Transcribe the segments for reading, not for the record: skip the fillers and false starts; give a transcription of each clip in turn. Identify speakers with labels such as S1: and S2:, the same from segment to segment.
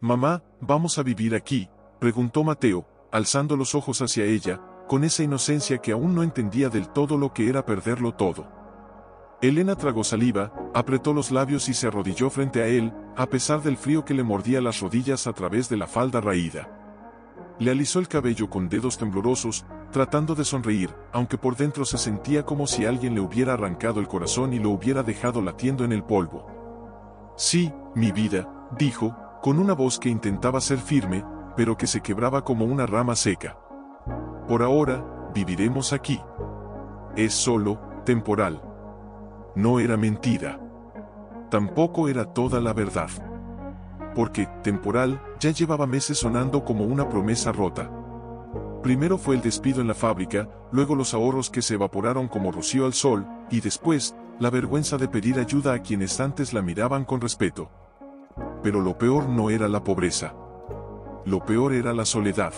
S1: Mamá, ¿vamos a vivir aquí?, preguntó Mateo, alzando los ojos hacia ella, con esa inocencia que aún no entendía del todo lo que era perderlo todo. Elena tragó saliva, apretó los labios y se arrodilló frente a él, a pesar del frío que le mordía las rodillas a través de la falda raída. Le alisó el cabello con dedos temblorosos, tratando de sonreír, aunque por dentro se sentía como si alguien le hubiera arrancado el corazón y lo hubiera dejado latiendo en el polvo. Sí, mi vida, dijo, con una voz que intentaba ser firme, pero que se quebraba como una rama seca. Por ahora, viviremos aquí. Es solo temporal. No era mentira. Tampoco era toda la verdad. Porque, temporal, ya llevaba meses sonando como una promesa rota. Primero fue el despido en la fábrica, luego los ahorros que se evaporaron como rocío al sol, y después, la vergüenza de pedir ayuda a quienes antes la miraban con respeto. Pero lo peor no era la pobreza. Lo peor era la soledad.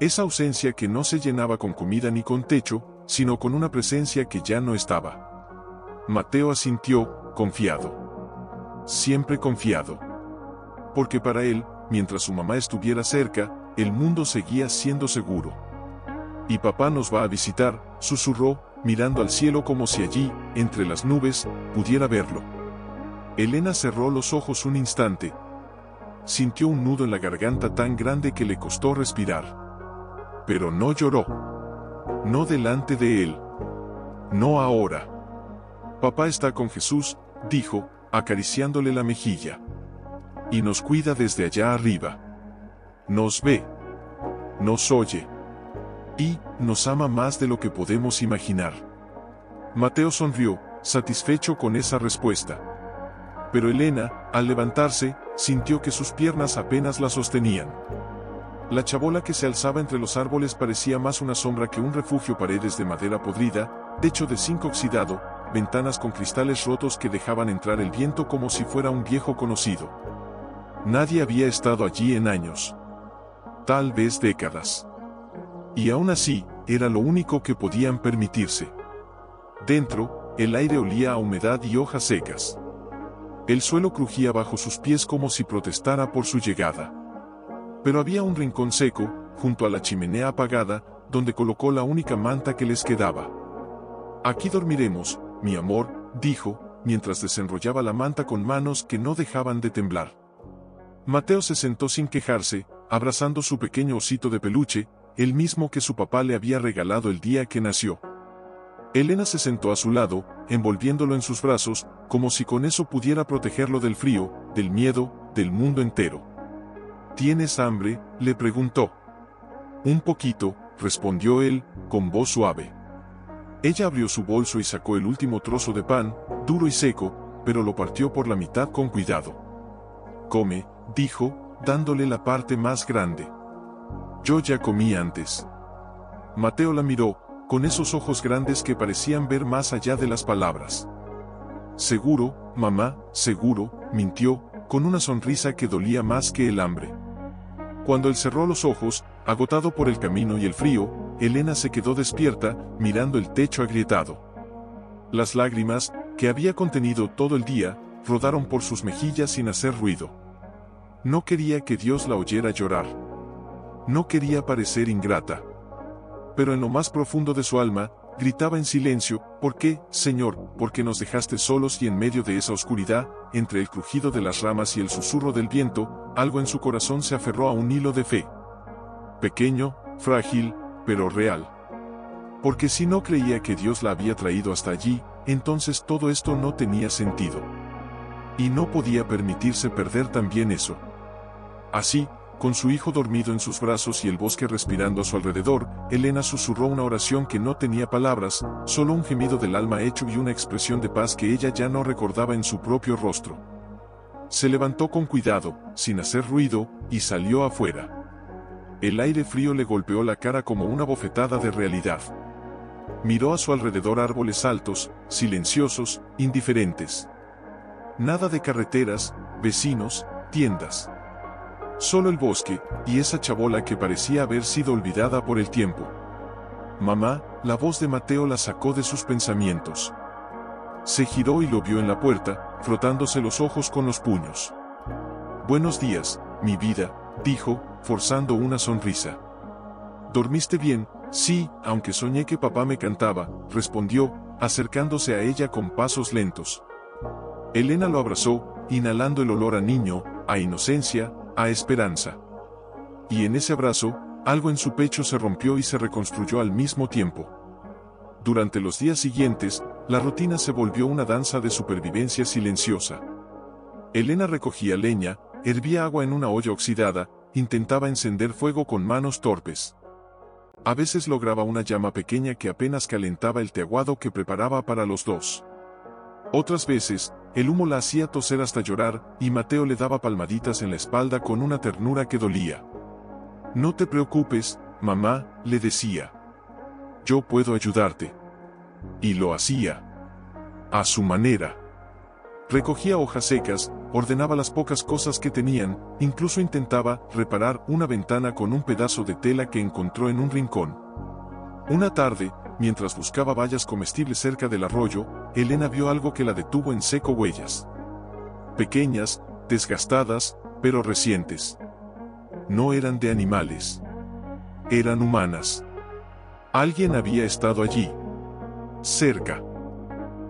S1: Esa ausencia que no se llenaba con comida ni con techo, sino con una presencia que ya no estaba. Mateo asintió, confiado. Siempre confiado. Porque para él, mientras su mamá estuviera cerca, el mundo seguía siendo seguro. Y papá nos va a visitar, susurró, mirando al cielo como si allí, entre las nubes, pudiera verlo. Elena cerró los ojos un instante. Sintió un nudo en la garganta tan grande que le costó respirar. Pero no lloró. No delante de él. No ahora. Papá está con Jesús, dijo, acariciándole la mejilla. Y nos cuida desde allá arriba. Nos ve. Nos oye. Y nos ama más de lo que podemos imaginar. Mateo sonrió, satisfecho con esa respuesta. Pero Elena, al levantarse, sintió que sus piernas apenas la sostenían. La chabola que se alzaba entre los árboles parecía más una sombra que un refugio: paredes de madera podrida, techo de zinc oxidado, ventanas con cristales rotos que dejaban entrar el viento como si fuera un viejo conocido. Nadie había estado allí en años. Tal vez décadas. Y aún así, era lo único que podían permitirse. Dentro, el aire olía a humedad y hojas secas. El suelo crujía bajo sus pies como si protestara por su llegada. Pero había un rincón seco, junto a la chimenea apagada, donde colocó la única manta que les quedaba. Aquí dormiremos, mi amor, dijo, mientras desenrollaba la manta con manos que no dejaban de temblar. Mateo se sentó sin quejarse, abrazando su pequeño osito de peluche, el mismo que su papá le había regalado el día que nació. Elena se sentó a su lado, envolviéndolo en sus brazos, como si con eso pudiera protegerlo del frío, del miedo, del mundo entero. ¿Tienes hambre?, le preguntó. Un poquito, respondió él, con voz suave. Ella abrió su bolso y sacó el último trozo de pan, duro y seco, pero lo partió por la mitad con cuidado. Come, dijo, dándole la parte más grande. Yo ya comí antes. Mateo la miró, con esos ojos grandes que parecían ver más allá de las palabras. Seguro, mamá, seguro, mintió, con una sonrisa que dolía más que el hambre. Cuando él cerró los ojos, agotado por el camino y el frío, Elena se quedó despierta, mirando el techo agrietado. Las lágrimas, que había contenido todo el día, rodaron por sus mejillas sin hacer ruido. No quería que Dios la oyera llorar. No quería parecer ingrata. Pero en lo más profundo de su alma, gritaba en silencio: ¿por qué, Señor, por qué nos dejaste solos? Y en medio de esa oscuridad, entre el crujido de las ramas y el susurro del viento, algo en su corazón se aferró a un hilo de fe. Pequeño, frágil, pero real. Porque si no creía que Dios la había traído hasta allí, entonces todo esto no tenía sentido. Y no podía permitirse perder también eso. Así, con su hijo dormido en sus brazos y el bosque respirando a su alrededor, Elena susurró una oración que no tenía palabras, solo un gemido del alma hecho y una expresión de paz que ella ya no recordaba en su propio rostro. Se levantó con cuidado, sin hacer ruido, y salió afuera. El aire frío le golpeó la cara como una bofetada de realidad. Miró a su alrededor: árboles altos, silenciosos, indiferentes. Nada de carreteras, vecinos, tiendas. Solo el bosque, y esa chabola que parecía haber sido olvidada por el tiempo. Mamá, la voz de Mateo la sacó de sus pensamientos. Se giró y lo vio en la puerta, frotándose los ojos con los puños. Buenos días, mi vida, dijo, forzando una sonrisa. ¿Dormiste bien? Sí, aunque soñé que papá me cantaba, respondió, acercándose a ella con pasos lentos. Elena lo abrazó, inhalando el olor a niño, a inocencia, a esperanza. Y en ese abrazo, algo en su pecho se rompió y se reconstruyó al mismo tiempo. Durante los días siguientes, la rutina se volvió una danza de supervivencia silenciosa. Elena recogía leña, hervía agua en una olla oxidada, intentaba encender fuego con manos torpes. A veces lograba una llama pequeña que apenas calentaba el teaguado que preparaba para los dos. Otras veces, el humo la hacía toser hasta llorar, y Mateo le daba palmaditas en la espalda con una ternura que dolía. No te preocupes, mamá, le decía. Yo puedo ayudarte. Y lo hacía. A su manera. Recogía hojas secas, ordenaba las pocas cosas que tenían, incluso intentaba reparar una ventana con un pedazo de tela que encontró en un rincón. Una tarde, mientras buscaba bayas comestibles cerca del arroyo, Elena vio algo que la detuvo en seco. Huellas. Pequeñas, desgastadas, pero recientes. No eran de animales. Eran humanas. Alguien había estado allí. Cerca.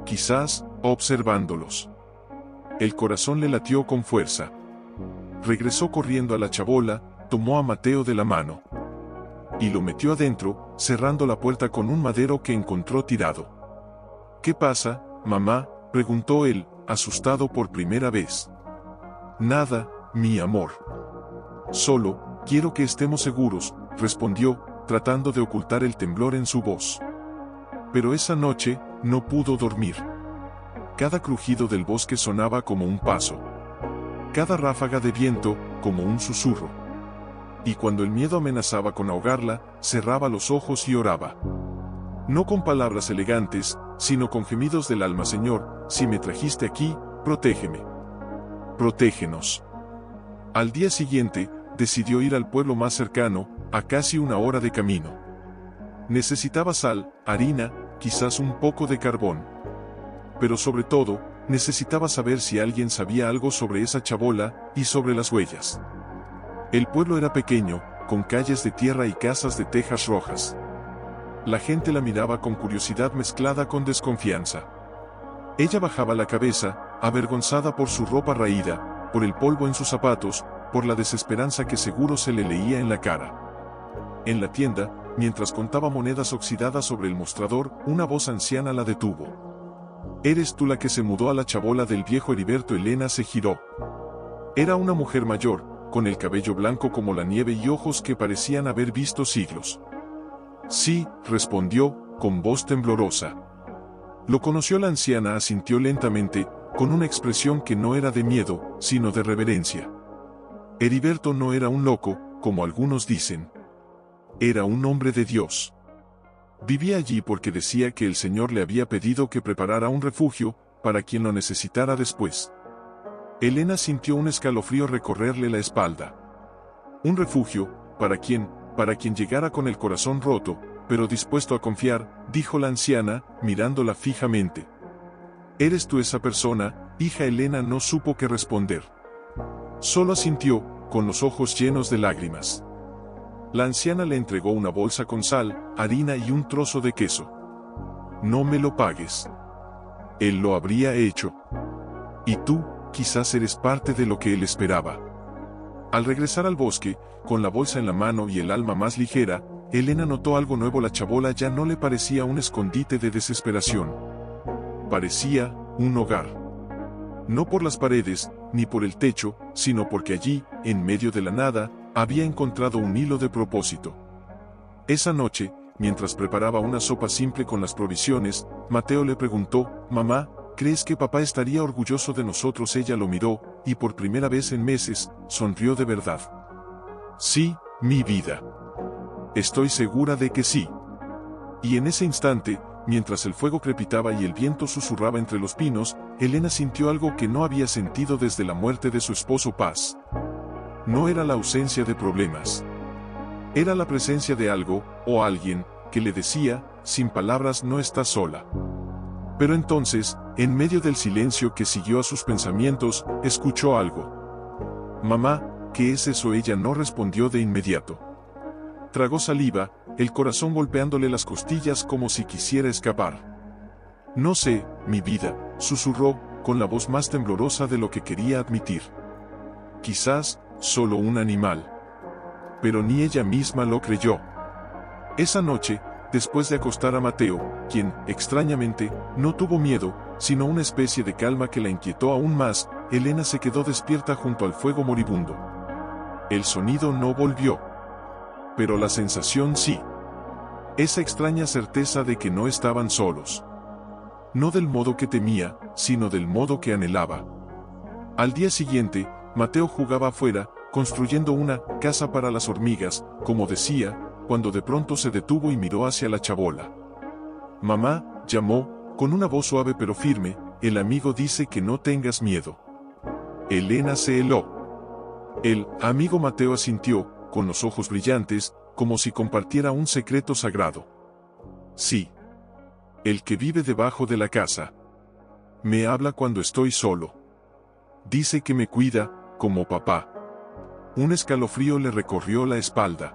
S1: Quizás, observándolos. El corazón le latió con fuerza. Regresó corriendo a la chabola, tomó a Mateo de la mano. Y lo metió adentro, cerrando la puerta con un madero que encontró tirado. ¿Qué pasa, mamá?, preguntó él, asustado por primera vez. Nada, mi amor. Solo, quiero que estemos seguros, respondió, tratando de ocultar el temblor en su voz. Pero esa noche, no pudo dormir. Cada crujido del bosque sonaba como un paso. Cada ráfaga de viento, como un susurro. Y cuando el miedo amenazaba con ahogarla, cerraba los ojos y oraba. No con palabras elegantes, sino con gemidos del alma. Señor, si me trajiste aquí, protégeme. Protégenos. Al día siguiente, decidió ir al pueblo más cercano, a casi una hora de camino. Necesitaba sal, harina, quizás un poco de carbón. Pero sobre todo, necesitaba saber si alguien sabía algo sobre esa chabola, y sobre las huellas. El pueblo era pequeño, con calles de tierra y casas de tejas rojas. La gente la miraba con curiosidad mezclada con desconfianza. Ella bajaba la cabeza, avergonzada por su ropa raída, por el polvo en sus zapatos, por la desesperanza que seguro se le leía en la cara. En la tienda, mientras contaba monedas oxidadas sobre el mostrador, una voz anciana la detuvo. ¿Eres tú la que se mudó a la chabola del viejo Heriberto? Elena se giró. Era una mujer mayor, con el cabello blanco como la nieve y ojos que parecían haber visto siglos. Sí, respondió, con voz temblorosa. Lo conoció. La anciana asintió lentamente, con una expresión que no era de miedo, sino de reverencia. Heriberto no era un loco, como algunos dicen. Era un hombre de Dios. Vivía allí porque decía que el Señor le había pedido que preparara un refugio, para quien lo necesitara después. Elena sintió un escalofrío recorrerle la espalda. Un refugio, ¿para quién? Para quien llegara con el corazón roto, pero dispuesto a confiar, dijo la anciana, mirándola fijamente. ¿Eres tú esa persona, hija? Elena no supo qué responder. Solo asintió, con los ojos llenos de lágrimas. La anciana le entregó una bolsa con sal, harina y un trozo de queso. No me lo pagues. Él lo habría hecho. Y tú, quizás eres parte de lo que él esperaba. Al regresar al bosque, con la bolsa en la mano y el alma más ligera, Elena notó algo nuevo. La chabola ya no le parecía un escondite de desesperación. Parecía un hogar. No por las paredes, ni por el techo, sino porque allí, en medio de la nada, había encontrado un hilo de propósito. Esa noche, mientras preparaba una sopa simple con las provisiones, Mateo le preguntó, «Mamá, ¿crees que papá estaría orgulloso de nosotros?» Ella lo miró, y por primera vez en meses, sonrió de verdad. «Sí, mi vida. Estoy segura de que sí». Y en ese instante, mientras el fuego crepitaba y el viento susurraba entre los pinos, Elena sintió algo que no había sentido desde la muerte de su esposo. Paz. No era la ausencia de problemas. Era la presencia de algo, o alguien, que le decía, sin palabras: no estás sola. Pero entonces, en medio del silencio que siguió a sus pensamientos, escuchó algo. «Mamá», ¿qué es eso? Ella no respondió de inmediato. Tragó saliva, el corazón golpeándole las costillas como si quisiera escapar. No sé, mi vida, susurró, con la voz más temblorosa de lo que quería admitir. Quizás, solo un animal. Pero ni ella misma lo creyó. Esa noche, después de acostar a Mateo, quien, extrañamente, no tuvo miedo, sino una especie de calma que la inquietó aún más, Elena se quedó despierta junto al fuego moribundo. El sonido no volvió. Pero la sensación sí. Esa extraña certeza de que no estaban solos. No del modo que temía, sino del modo que anhelaba. Al día siguiente, Mateo jugaba afuera, construyendo una casa para las hormigas, como decía, cuando de pronto se detuvo y miró hacia la chabola. Mamá, llamó, con una voz suave pero firme, el amigo dice que no tengas miedo. Elena se heló. El amigo Mateo asintió, con los ojos brillantes, como si compartiera un secreto sagrado. Sí. El que vive debajo de la casa. Me habla cuando estoy solo. Dice que me cuida, como papá. Un escalofrío le recorrió la espalda.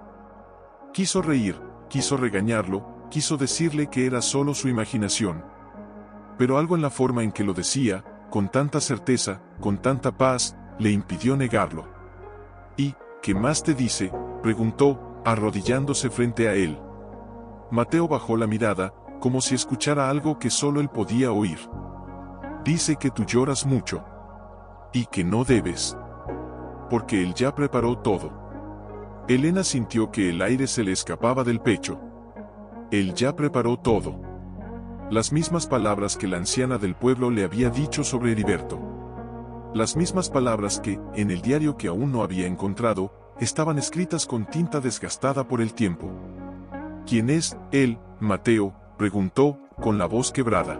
S1: Quiso reír, quiso regañarlo, quiso decirle que era solo su imaginación. Pero algo en la forma en que lo decía, con tanta certeza, con tanta paz, le impidió negarlo. ¿Y qué más te dice?, preguntó, arrodillándose frente a él. Mateo bajó la mirada, como si escuchara algo que solo él podía oír. Dice que tú lloras mucho. Y que no debes. Porque él ya preparó todo. Elena sintió que el aire se le escapaba del pecho. Él ya preparó todo. Las mismas palabras que la anciana del pueblo le había dicho sobre Heriberto. Las mismas palabras que, en el diario que aún no había encontrado, estaban escritas con tinta desgastada por el tiempo. ¿Quién es él, Mateo?, preguntó, con la voz quebrada.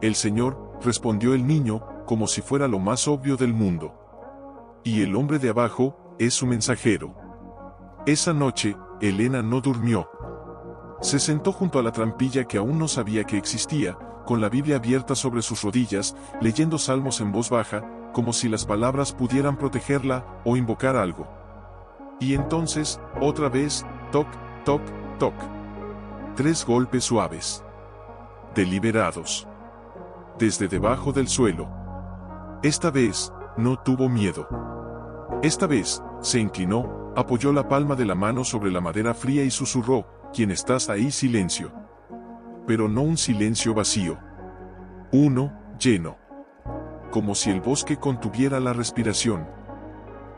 S1: El Señor, respondió el niño, como si fuera lo más obvio del mundo. Y el hombre de abajo, es su mensajero. Esa noche, Elena no durmió. Se sentó junto a la trampilla que aún no sabía que existía, con la Biblia abierta sobre sus rodillas, leyendo salmos en voz baja, como si las palabras pudieran protegerla, o invocar algo. Y entonces, otra vez, toc, toc, toc. 3 golpes suaves. Deliberados. Desde debajo del suelo. Esta vez, no tuvo miedo. Esta vez, se inclinó, apoyó la palma de la mano sobre la madera fría y susurró, ¿quién estás ahí? Silencio. Pero no un silencio vacío. Uno, lleno. Como si el bosque contuviera la respiración.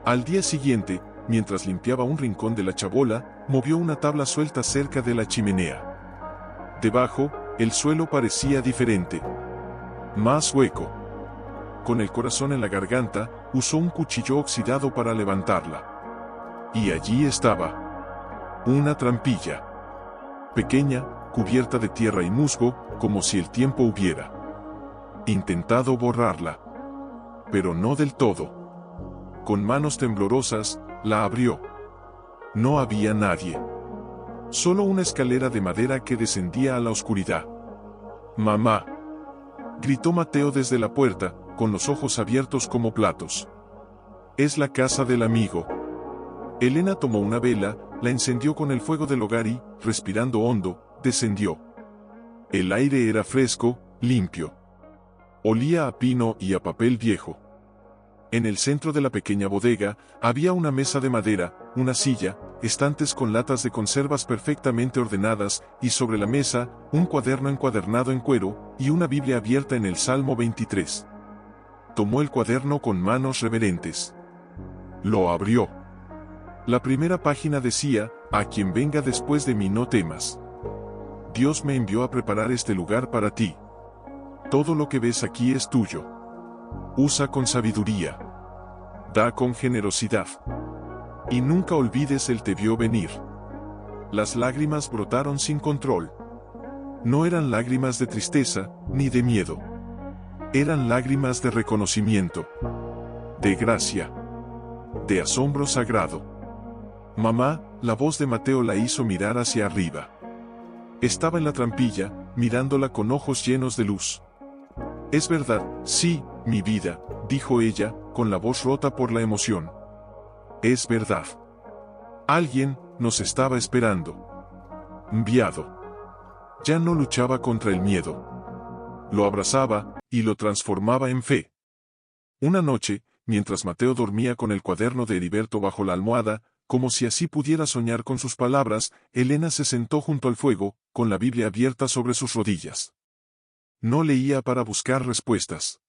S1: Al día siguiente, mientras limpiaba un rincón de la chabola, movió una tabla suelta cerca de la chimenea. Debajo, el suelo parecía diferente. Más hueco. Con el corazón en la garganta, usó un cuchillo oxidado para levantarla. Y allí estaba. Una trampilla. Pequeña, cubierta de tierra y musgo, como si el tiempo hubiera intentado borrarla. Pero no del todo. Con manos temblorosas, la abrió. No había nadie. Solo una escalera de madera que descendía a la oscuridad. ¡Mamá!, gritó Mateo desde la puerta, con los ojos abiertos como platos. Es la casa del amigo. Elena tomó una vela, la encendió con el fuego del hogar y, respirando hondo, descendió. El aire era fresco, limpio. Olía a pino y a papel viejo. En el centro de la pequeña bodega, había una mesa de madera, una silla, estantes con latas de conservas perfectamente ordenadas, y sobre la mesa, un cuaderno encuadernado en cuero, y una Biblia abierta en el Salmo 23. Tomó el cuaderno con manos reverentes. Lo abrió. La primera página decía, a quien venga después de mí no temas. Dios me envió a preparar este lugar para ti. Todo lo que ves aquí es tuyo. Usa con sabiduría. Da con generosidad. Y nunca olvides el te vio venir. Las lágrimas brotaron sin control. No eran lágrimas de tristeza, ni de miedo. Eran lágrimas de reconocimiento. De gracia. De asombro sagrado. Mamá, la voz de Mateo la hizo mirar hacia arriba. Estaba en la trampilla, mirándola con ojos llenos de luz. Es verdad, sí, mi vida, dijo ella, con la voz rota por la emoción. Es verdad. Alguien nos estaba esperando. Enviado. Ya no luchaba contra el miedo. Lo abrazaba, y lo transformaba en fe. Una noche, mientras Mateo dormía con el cuaderno de Heriberto bajo la almohada, como si así pudiera soñar con sus palabras, Elena se sentó junto al fuego, con la Biblia abierta sobre sus rodillas. No leía para buscar respuestas.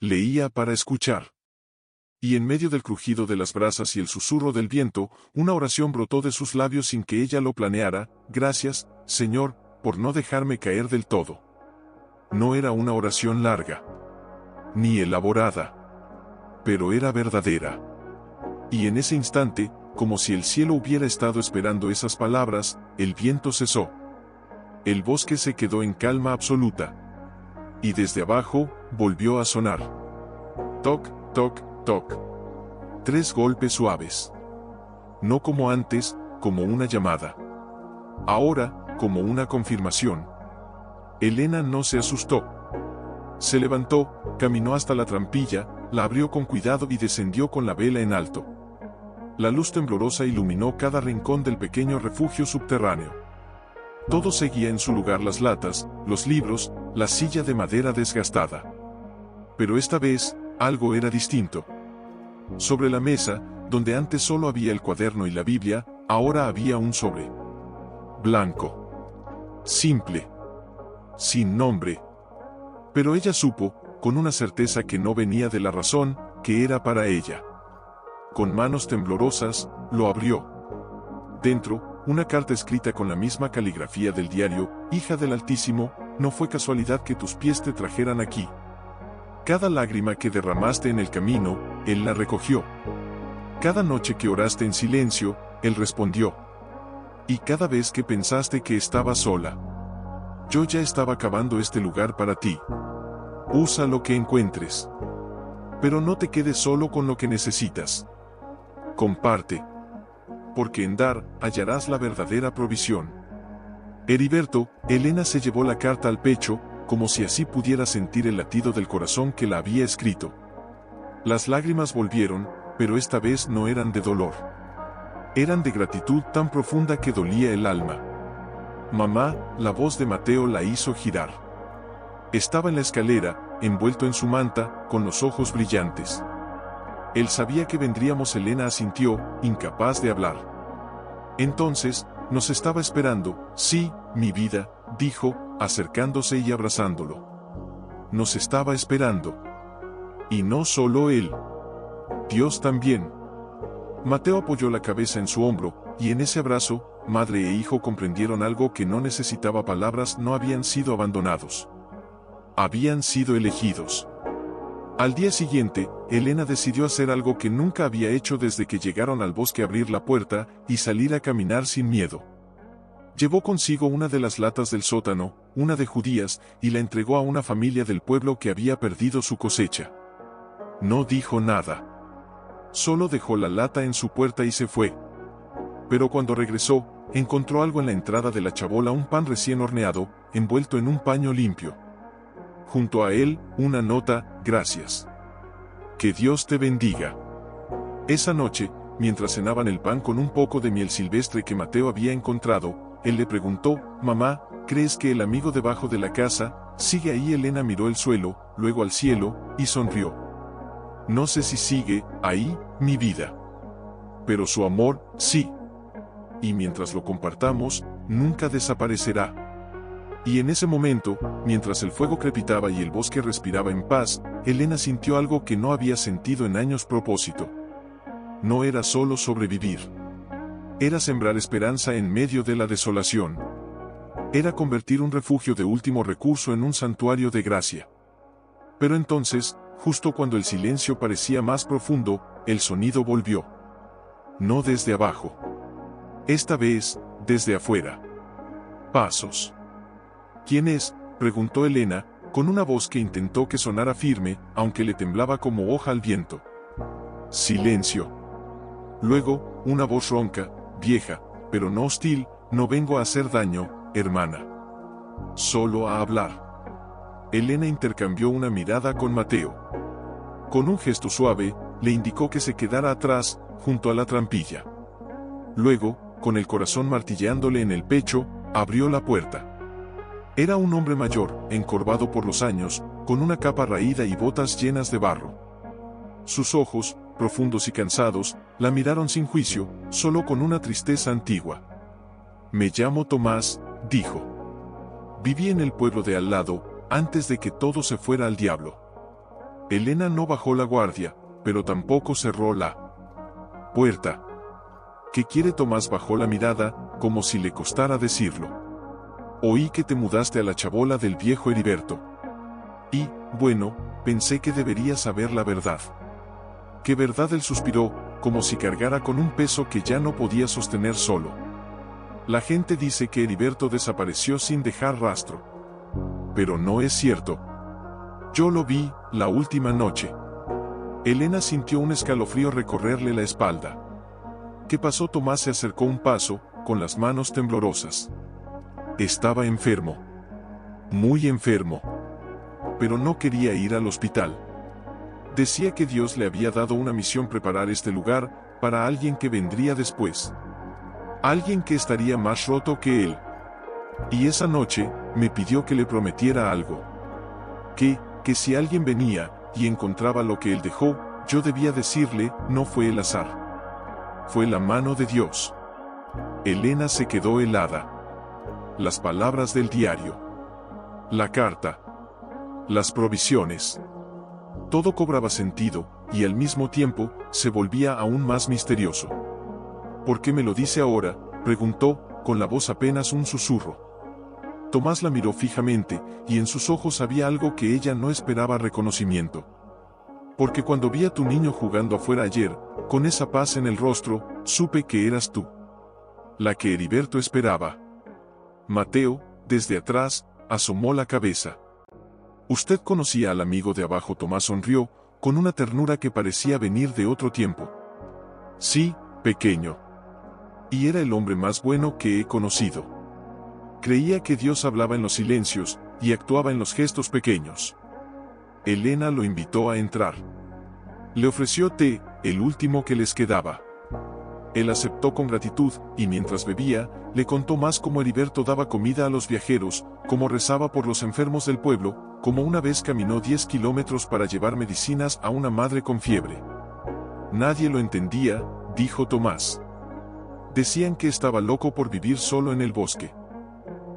S1: Leía para escuchar. Y en medio del crujido de las brasas y el susurro del viento, una oración brotó de sus labios sin que ella lo planeara: gracias, Señor, por no dejarme caer del todo. No era una oración larga, ni elaborada, pero era verdadera. Y en ese instante, como si el cielo hubiera estado esperando esas palabras, el viento cesó. El bosque se quedó en calma absoluta. Y desde abajo, volvió a sonar. Toc, toc, toc. 3 golpes suaves. No como antes, como una llamada. Ahora, como una confirmación. Elena no se asustó. Se levantó, caminó hasta la trampilla, la abrió con cuidado y descendió con la vela en alto. La luz temblorosa iluminó cada rincón del pequeño refugio subterráneo. Todo seguía en su lugar: las latas, los libros, la silla de madera desgastada. Pero esta vez, algo era distinto. Sobre la mesa, donde antes solo había el cuaderno y la Biblia, ahora había un sobre. Blanco. Simple. Sin nombre. Pero ella supo, con una certeza que no venía de la razón, que era para ella. Con manos temblorosas, lo abrió. Dentro, una carta escrita con la misma caligrafía del diario: hija del Altísimo, no fue casualidad que tus pies te trajeran aquí. Cada lágrima que derramaste en el camino, Él la recogió. Cada noche que oraste en silencio, Él respondió. Y cada vez que pensaste que estabas sola, yo ya estaba cavando este lugar para ti. Usa lo que encuentres. Pero no te quedes solo con lo que necesitas. Comparte. Porque en dar, hallarás la verdadera provisión. Heriberto, Elena se llevó la carta al pecho, como si así pudiera sentir el latido del corazón que la había escrito. Las lágrimas volvieron, pero esta vez no eran de dolor. Eran de gratitud tan profunda que dolía el alma. Mamá, la voz de Mateo la hizo girar. Estaba en la escalera, envuelto en su manta, con los ojos brillantes. Él sabía que vendríamos. Elena asintió, incapaz de hablar. Entonces, nos estaba esperando. Sí, mi vida, dijo, acercándose y abrazándolo. Nos estaba esperando. Y no solo él. Dios también. Mateo apoyó la cabeza en su hombro, y en ese abrazo, madre e hijo comprendieron algo que no necesitaba palabras: no habían sido abandonados. Habían sido elegidos. Al día siguiente, Elena decidió hacer algo que nunca había hecho desde que llegaron al bosque: abrir la puerta y salir a caminar sin miedo. Llevó consigo una de las latas del sótano, una de judías, y la entregó a una familia del pueblo que había perdido su cosecha. No dijo nada. Solo dejó la lata en su puerta y se fue. Pero cuando regresó, encontró algo en la entrada de la chabola: un pan recién horneado, envuelto en un paño limpio. Junto a él, una nota: gracias. Que Dios te bendiga. Esa noche, mientras cenaban el pan con un poco de miel silvestre que Mateo había encontrado, él le preguntó: mamá, ¿crees que el amigo debajo de la casa sigue ahí? Elena miró el suelo, luego al cielo, y sonrió. No sé si sigue ahí, mi vida. Pero su amor, sí. Y mientras lo compartamos, nunca desaparecerá. Y en ese momento, mientras el fuego crepitaba y el bosque respiraba en paz, Elena sintió algo que no había sentido en años: propósito. No era solo sobrevivir. Era sembrar esperanza en medio de la desolación. Era convertir un refugio de último recurso en un santuario de gracia. Pero entonces, justo cuando el silencio parecía más profundo, el sonido volvió. No desde abajo. Esta vez, desde afuera. Pasos. ¿Quién es?, preguntó Elena, con una voz que intentó que sonara firme, aunque le temblaba como hoja al viento. Silencio. Luego, una voz ronca, vieja, pero no hostil: no vengo a hacer daño, hermana. Solo a hablar. Elena intercambió una mirada con Mateo. Con un gesto suave, le indicó que se quedara atrás, junto a la trampilla. Luego, con el corazón martilleándole en el pecho, abrió la puerta. Era un hombre mayor, encorvado por los años, con una capa raída y botas llenas de barro. Sus ojos, profundos y cansados, la miraron sin juicio, solo con una tristeza antigua. «Me llamo Tomás», dijo. «Viví en el pueblo de al lado, antes de que todo se fuera al diablo». Elena no bajó la guardia, pero tampoco cerró la puerta. «¿Qué quiere Tomás?» Bajó la mirada, como si le costara decirlo. «Oí que te mudaste a la chabola del viejo Heriberto. Y, bueno, pensé que debería saber la verdad». «¿Qué verdad?». Él suspiró, como si cargara con un peso que ya no podía sostener solo. «La gente dice que Heriberto desapareció sin dejar rastro. Pero no es cierto. Yo lo vi, la última noche». Elena sintió un escalofrío recorrerle la espalda. ¿Qué pasó? Tomás se acercó un paso, con las manos temblorosas. Estaba enfermo. Muy enfermo. Pero no quería ir al hospital. Decía que Dios le había dado una misión: preparar este lugar para alguien que vendría después. Alguien que estaría más roto que él. Y esa noche, me pidió que le prometiera algo. Que si alguien venía y encontraba lo que él dejó, yo debía decirle: no fue el azar. Fue la mano de Dios. Elena se quedó helada. Las palabras del diario. La carta. Las provisiones. Todo cobraba sentido, y al mismo tiempo, se volvía aún más misterioso. «¿Por qué me lo dice ahora?», preguntó, con la voz apenas un susurro. Tomás la miró fijamente, y en sus ojos había algo que ella no esperaba: reconocimiento. «Porque cuando vi a tu niño jugando afuera ayer, con esa paz en el rostro, supe que eras tú. La que Heriberto esperaba». Mateo, desde atrás, asomó la cabeza. «¿Usted conocía al amigo de abajo?». Tomás sonrió, con una ternura que parecía venir de otro tiempo. «Sí, pequeño. Y era el hombre más bueno que he conocido. Creía que Dios hablaba en los silencios, y actuaba en los gestos pequeños». Elena lo invitó a entrar. Le ofreció té, el último que les quedaba. Él aceptó con gratitud, y mientras bebía, le contó más cómo Heriberto daba comida a los viajeros, cómo rezaba por los enfermos del pueblo, cómo una vez caminó 10 kilómetros para llevar medicinas a una madre con fiebre. «Nadie lo entendía», dijo Tomás. «Decían que estaba loco por vivir solo en el bosque.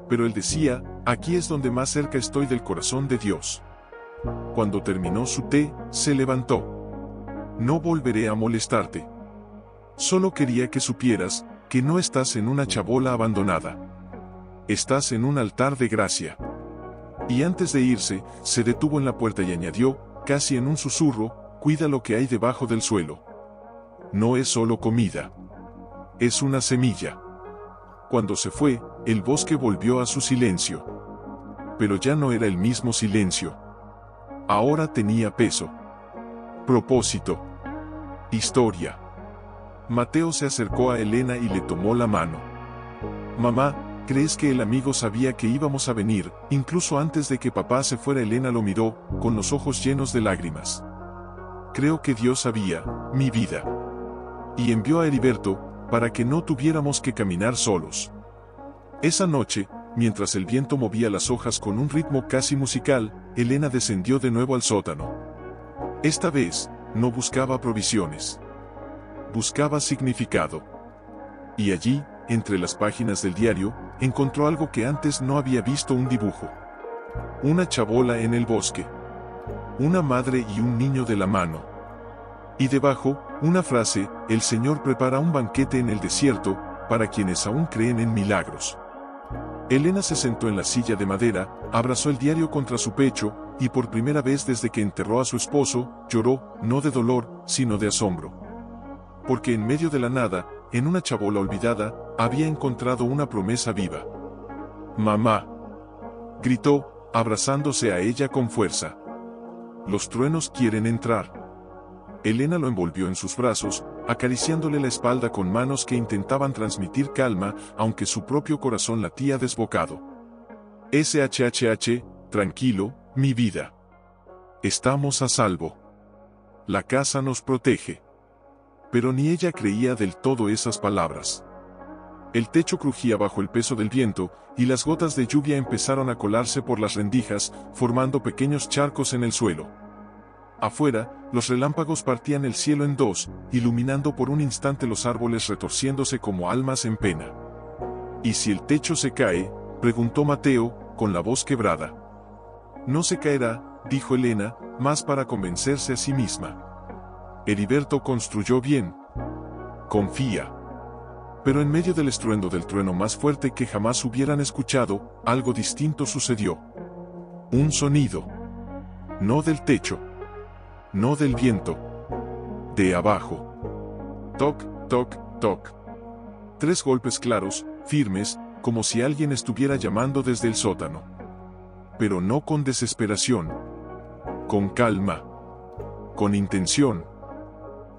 S1: Pero él decía: aquí es donde más cerca estoy del corazón de Dios». Cuando terminó su té, se levantó. «No volveré a molestarte. Solo quería que supieras que no estás en una chabola abandonada. Estás en un altar de gracia». Y antes de irse, se detuvo en la puerta y añadió, casi en un susurro: «Cuida lo que hay debajo del suelo. No es solo comida. Es una semilla». Cuando se fue, el bosque volvió a su silencio. Pero ya no era el mismo silencio. Ahora tenía peso. Propósito. Historia. Mateo se acercó a Elena y le tomó la mano. «Mamá, ¿crees que el amigo sabía que íbamos a venir, incluso antes de que papá se fuera?» Elena lo miró, con los ojos llenos de lágrimas. «Creo que Dios sabía, mi vida. Y envió a Heriberto, para que no tuviéramos que caminar solos». Esa noche, mientras el viento movía las hojas con un ritmo casi musical, Elena descendió de nuevo al sótano. Esta vez, no buscaba provisiones. Buscaba significado. Y allí, entre las páginas del diario, encontró algo que antes no había visto: un dibujo. Una chabola en el bosque. Una madre y un niño de la mano. Y debajo, una frase: «El Señor prepara un banquete en el desierto, para quienes aún creen en milagros». Elena se sentó en la silla de madera, abrazó el diario contra su pecho, y por primera vez desde que enterró a su esposo, lloró, no de dolor, sino de asombro. Porque en medio de la nada, en una chabola olvidada, había encontrado una promesa viva. «Mamá», gritó, abrazándose a ella con fuerza. «Los truenos quieren entrar». Elena lo envolvió en sus brazos, acariciándole la espalda con manos que intentaban transmitir calma, aunque su propio corazón latía desbocado. «SHHH, tranquilo, mi vida. Estamos a salvo. La casa nos protege». pero ni ella creía del todo esas palabras. El techo crujía bajo el peso del viento, y las gotas de lluvia empezaron a colarse por las rendijas, formando pequeños charcos en el suelo. Afuera, los relámpagos partían el cielo en dos, iluminando por un instante los árboles retorciéndose como almas en pena. ¿Y si el techo se cae?, preguntó Mateo, con la voz quebrada. No se caerá, dijo Elena, más para convencerse a sí misma. Heriberto construyó bien. Confía. Pero en medio del estruendo del trueno más fuerte que jamás hubieran escuchado, algo distinto sucedió. Un sonido. No del techo. No del viento. De abajo. Toc, toc, toc. 3 golpes claros, firmes, como si alguien estuviera llamando desde el sótano. Pero no con desesperación. Con calma. Con intención.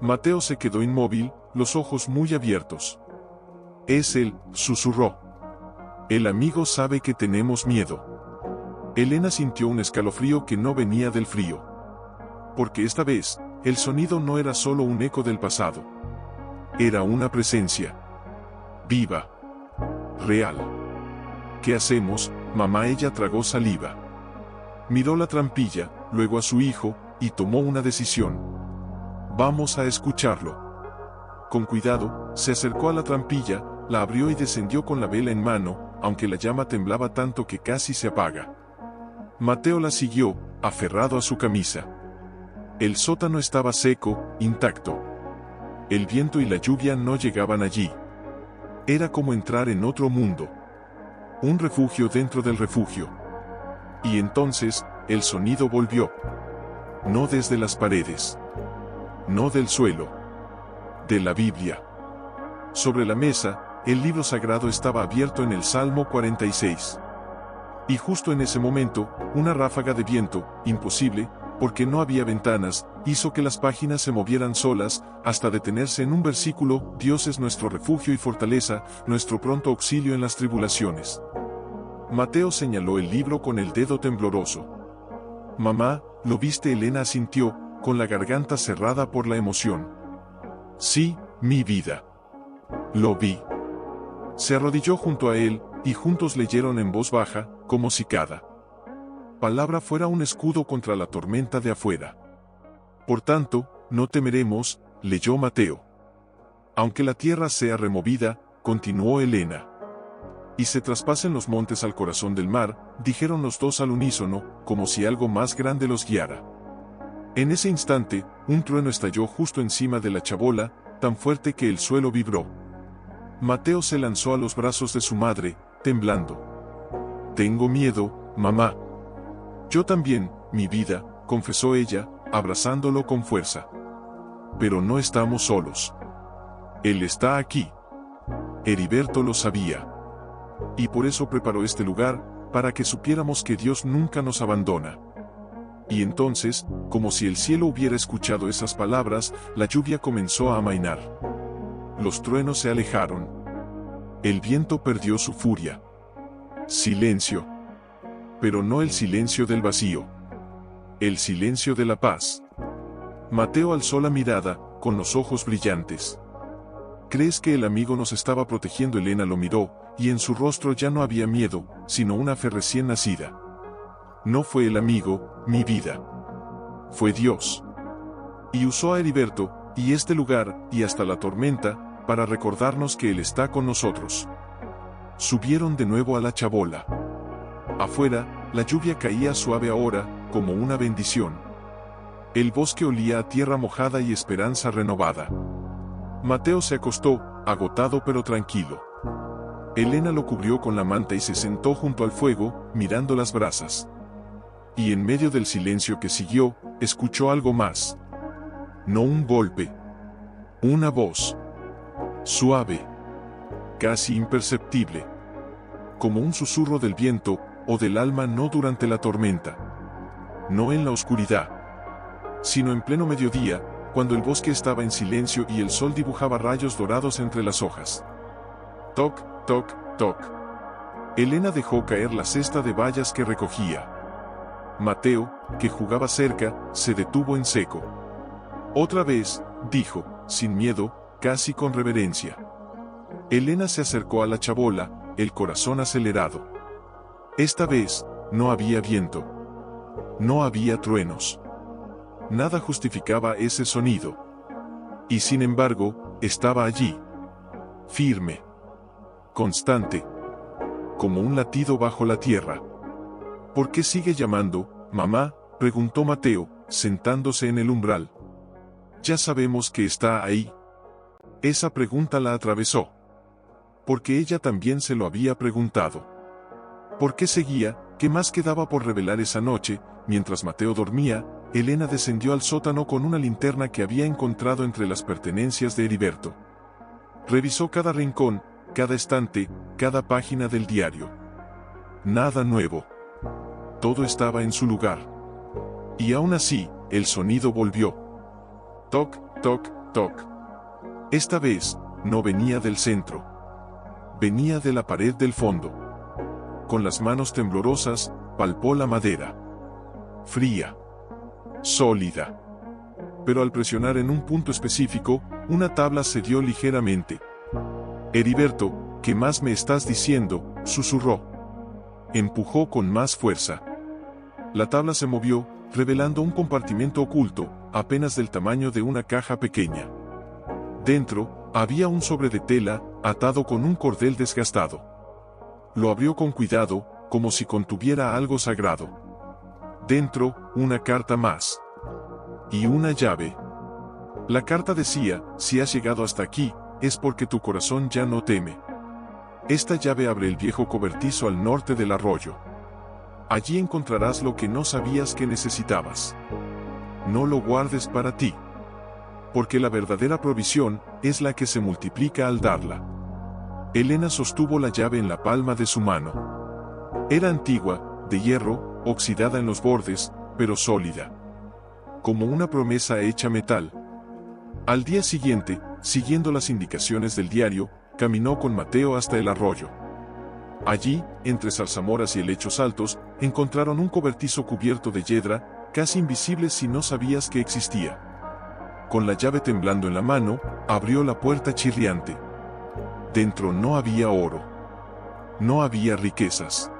S1: Mateo se quedó inmóvil, los ojos muy abiertos. Es él, susurró. El amigo sabe que tenemos miedo. Elena sintió un escalofrío que no venía del frío. Porque esta vez, el sonido no era solo un eco del pasado. Era una presencia. Viva. Real. ¿Qué hacemos, mamá? Ella tragó saliva. Miró la trampilla, luego a su hijo, y tomó una decisión. Vamos a escucharlo. Con cuidado, se acercó a la trampilla, la abrió y descendió con la vela en mano, aunque la llama temblaba tanto que casi se apaga. Mateo la siguió, aferrado a su camisa. El sótano estaba seco, intacto. El viento y la lluvia no llegaban allí. Era como entrar en otro mundo. Un refugio dentro del refugio. Y entonces, el sonido volvió. No desde las paredes. No del suelo. De la Biblia. Sobre la mesa, el libro sagrado estaba abierto en el Salmo 46. Y justo en ese momento, una ráfaga de viento, imposible, porque no había ventanas, hizo que las páginas se movieran solas, hasta detenerse en un versículo: Dios es nuestro refugio y fortaleza, nuestro pronto auxilio en las tribulaciones. Mateo señaló el libro con el dedo tembloroso. Mamá, ¿lo viste? Elena asintió, con la garganta cerrada por la emoción. Sí, mi vida. Lo vi. Se arrodilló junto a él, y juntos leyeron en voz baja, como si cada palabra fuera un escudo contra la tormenta de afuera. Por tanto, no temeremos, leyó Mateo. Aunque la tierra sea removida, continuó Elena. Y se traspasen los montes al corazón del mar, dijeron los dos al unísono, como si algo más grande los guiara. En ese instante, un trueno estalló justo encima de la chabola, tan fuerte que el suelo vibró. Mateo se lanzó a los brazos de su madre, temblando. Tengo miedo, mamá. Yo también, mi vida, confesó ella, abrazándolo con fuerza. Pero no estamos solos. Él está aquí. Heriberto lo sabía. Y por eso preparó este lugar, para que supiéramos que Dios nunca nos abandona. Y entonces, como si el cielo hubiera escuchado esas palabras, la lluvia comenzó a amainar. Los truenos se alejaron. El viento perdió su furia. Silencio. Pero no el silencio del vacío. El silencio de la paz. Mateo alzó la mirada, con los ojos brillantes. ¿Crees que el amigo nos estaba protegiendo? Elena lo miró, y en su rostro ya no había miedo, sino una fe recién nacida. No fue el amigo, mi vida. Fue Dios. Y usó a Heriberto, y este lugar, y hasta la tormenta, para recordarnos que Él está con nosotros. Subieron de nuevo a la chabola. Afuera, la lluvia caía suave ahora, como una bendición. El bosque olía a tierra mojada y esperanza renovada. Mateo se acostó, agotado pero tranquilo. Elena lo cubrió con la manta y se sentó junto al fuego, mirando las brasas. Y en medio del silencio que siguió, escuchó algo más. No un golpe. Una voz. Suave. Casi imperceptible. Como un susurro del viento, o del alma, no durante la tormenta. No en la oscuridad. Sino en pleno mediodía, cuando el bosque estaba en silencio y el sol dibujaba rayos dorados entre las hojas. Toc, toc, toc. Elena dejó caer la cesta de bayas que recogía. Mateo, que jugaba cerca, se detuvo en seco. Otra vez, dijo, sin miedo, casi con reverencia. Elena se acercó a la chabola, el corazón acelerado. Esta vez, no había viento. No había truenos. Nada justificaba ese sonido. Y sin embargo, estaba allí. Firme. Constante. Como un latido bajo la tierra. ¿Por qué sigue llamando, mamá?, preguntó Mateo, sentándose en el umbral. Ya sabemos que está ahí. Esa pregunta la atravesó. Porque ella también se lo había preguntado. ¿Por qué seguía? ¿Qué más quedaba por revelar esa noche? Mientras Mateo dormía, Elena descendió al sótano con una linterna que había encontrado entre las pertenencias de Heriberto. Revisó cada rincón, cada estante, cada página del diario. Nada nuevo. Todo estaba en su lugar. Y aún así, el sonido volvió. Toc, toc, toc. Esta vez, no venía del centro. Venía de la pared del fondo. Con las manos temblorosas, palpó la madera. Fría. Sólida. Pero al presionar en un punto específico, una tabla cedió ligeramente. Heriberto, ¿qué más me estás diciendo?, susurró. Empujó con más fuerza. La tabla se movió, revelando un compartimento oculto, apenas del tamaño de una caja pequeña. Dentro, había un sobre de tela, atado con un cordel desgastado. Lo abrió con cuidado, como si contuviera algo sagrado. Dentro, una carta más. Y una llave. La carta decía, si has llegado hasta aquí, es porque tu corazón ya no teme. Esta llave abre el viejo cobertizo al norte del arroyo. Allí encontrarás lo que no sabías que necesitabas. No lo guardes para ti. Porque la verdadera provisión es la que se multiplica al darla. Elena sostuvo la llave en la palma de su mano. Era antigua, de hierro, oxidada en los bordes, pero sólida. Como una promesa hecha metal. Al día siguiente, siguiendo las indicaciones del diario, caminó con Mateo hasta el arroyo. Allí, entre zarzamoras y helechos altos, encontraron un cobertizo cubierto de yedra, casi invisible si no sabías que existía. Con la llave temblando en la mano, abrió la puerta chirriante. Dentro no había oro. No había riquezas.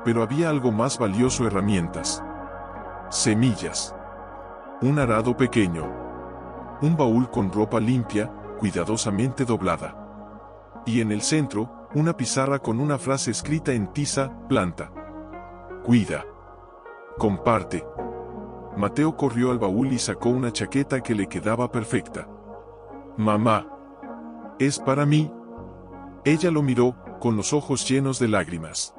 S1: Pero había algo más valioso: herramientas. Semillas. Un arado pequeño. Un baúl con ropa limpia, cuidadosamente doblada. Y en el centro, una pizarra con una frase escrita en tiza: planta. Cuida. Comparte. Mateo corrió al baúl y sacó una chaqueta que le quedaba perfecta. Mamá. ¿Es para mí? Ella lo miró, con los ojos llenos de lágrimas.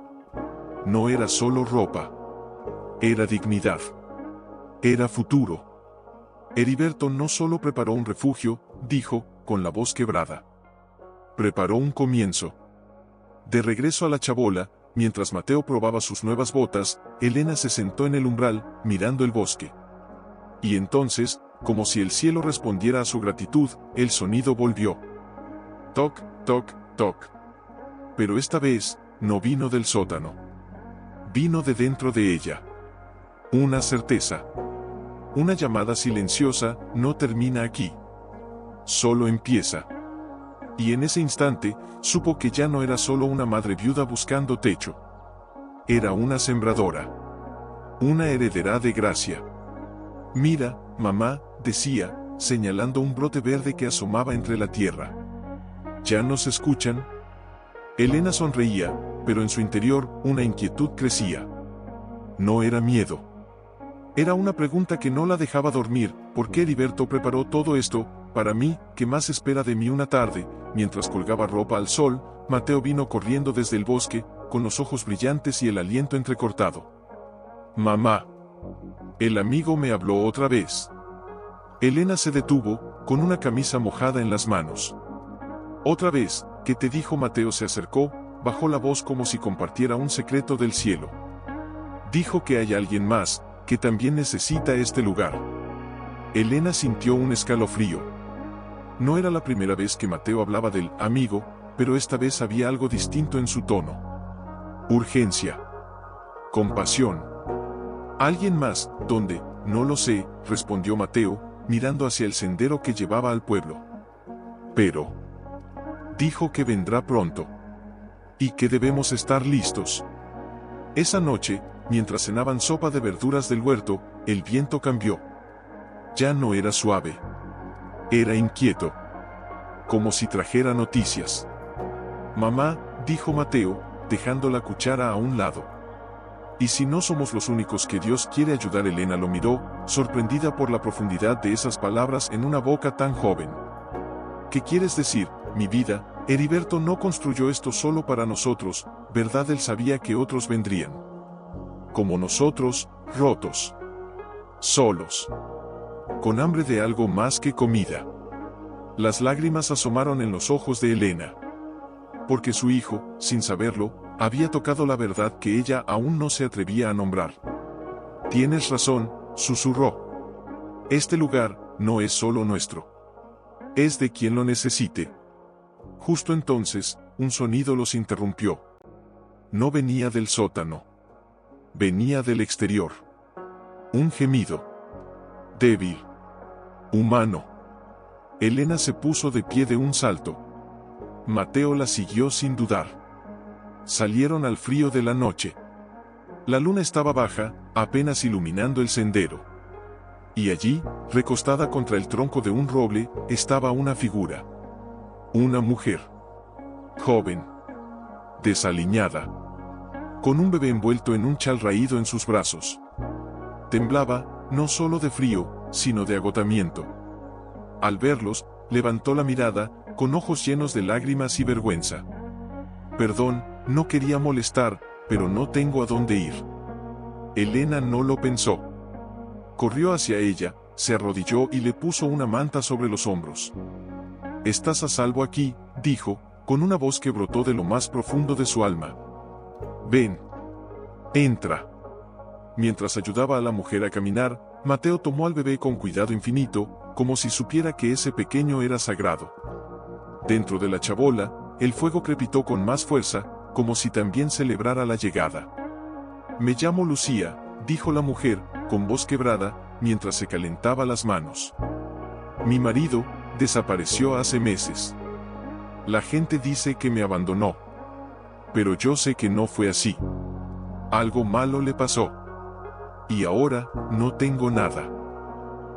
S1: No era solo ropa. Era dignidad. Era futuro. Heriberto no solo preparó un refugio, dijo, con la voz quebrada. Preparó un comienzo. De regreso a la chabola, mientras Mateo probaba sus nuevas botas, Elena se sentó en el umbral, mirando el bosque. Y entonces, como si el cielo respondiera a su gratitud, el sonido volvió. Toc, toc, toc. Pero esta vez, no vino del sótano. Vino de dentro de ella. Una certeza. Una llamada silenciosa: no termina aquí. Solo empieza. Y en ese instante, supo que ya no era solo una madre viuda buscando techo. Era una sembradora. Una heredera de gracia. Mira, mamá, decía, señalando un brote verde que asomaba entre la tierra. ¿Ya nos escuchan? Elena sonreía, pero en su interior, una inquietud crecía. No era miedo. Era una pregunta que no la dejaba dormir: ¿por qué Heriberto preparó todo esto para mí? ¿Qué más espera de mí? Una tarde, mientras colgaba ropa al sol, Mateo vino corriendo desde el bosque, con los ojos brillantes y el aliento entrecortado. Mamá. El amigo me habló otra vez. Elena se detuvo, con una camisa mojada en las manos. Otra vez, ¿qué te dijo? Mateo se acercó, bajó la voz como si compartiera un secreto del cielo. Dijo que hay alguien más, que también necesita este lugar. Elena sintió un escalofrío. No era la primera vez que Mateo hablaba del amigo, pero esta vez había algo distinto en su tono. Urgencia. Compasión. ¿Alguien más? ¿Dónde? No lo sé, respondió Mateo, mirando hacia el sendero que llevaba al pueblo. Pero dijo que vendrá pronto y que debemos estar listos. Esa noche, mientras cenaban sopa de verduras del huerto, el viento cambió. Ya no era suave. Era inquieto, como si trajera noticias. Mamá, dijo Mateo, dejando la cuchara a un lado. ¿Y si no somos los únicos que Dios quiere ayudar? Elena lo miró, sorprendida por la profundidad de esas palabras en una boca tan joven. ¿Qué quieres decir, mi vida? Heriberto no construyó esto solo para nosotros, ¿verdad? Él sabía que otros vendrían. Como nosotros, rotos. Solos. Con hambre de algo más que comida. Las lágrimas asomaron en los ojos de Elena. Porque su hijo, sin saberlo, había tocado la verdad que ella aún no se atrevía a nombrar. Tienes razón, susurró. Este lugar no es solo nuestro. Es de quien lo necesite. Justo entonces, un sonido los interrumpió. No venía del sótano. Venía del exterior. Un gemido. Débil. Humano. Elena se puso de pie de un salto. Mateo la siguió sin dudar. Salieron al frío de la noche. La luna estaba baja, apenas iluminando el sendero. Y allí, recostada contra el tronco de un roble, estaba una figura. Una mujer. Joven. Desaliñada. Con un bebé envuelto en un chal raído en sus brazos. Temblaba, no solo de frío, sino de agotamiento. Al verlos, levantó la mirada, con ojos llenos de lágrimas y vergüenza. Perdón, no quería molestar, pero no tengo a dónde ir. Elena no lo pensó. Corrió hacia ella, se arrodilló y le puso una manta sobre los hombros. Estás a salvo aquí, dijo, con una voz que brotó de lo más profundo de su alma. Ven. Entra. Mientras ayudaba a la mujer a caminar, Mateo tomó al bebé con cuidado infinito, como si supiera que ese pequeño era sagrado. Dentro de la chabola, el fuego crepitó con más fuerza, como si también celebrara la llegada. Me llamo Lucía, dijo la mujer, con voz quebrada, mientras se calentaba las manos. Mi marido desapareció hace meses. La gente dice que me abandonó. Pero yo sé que no fue así. Algo malo le pasó. Y ahora, no tengo nada.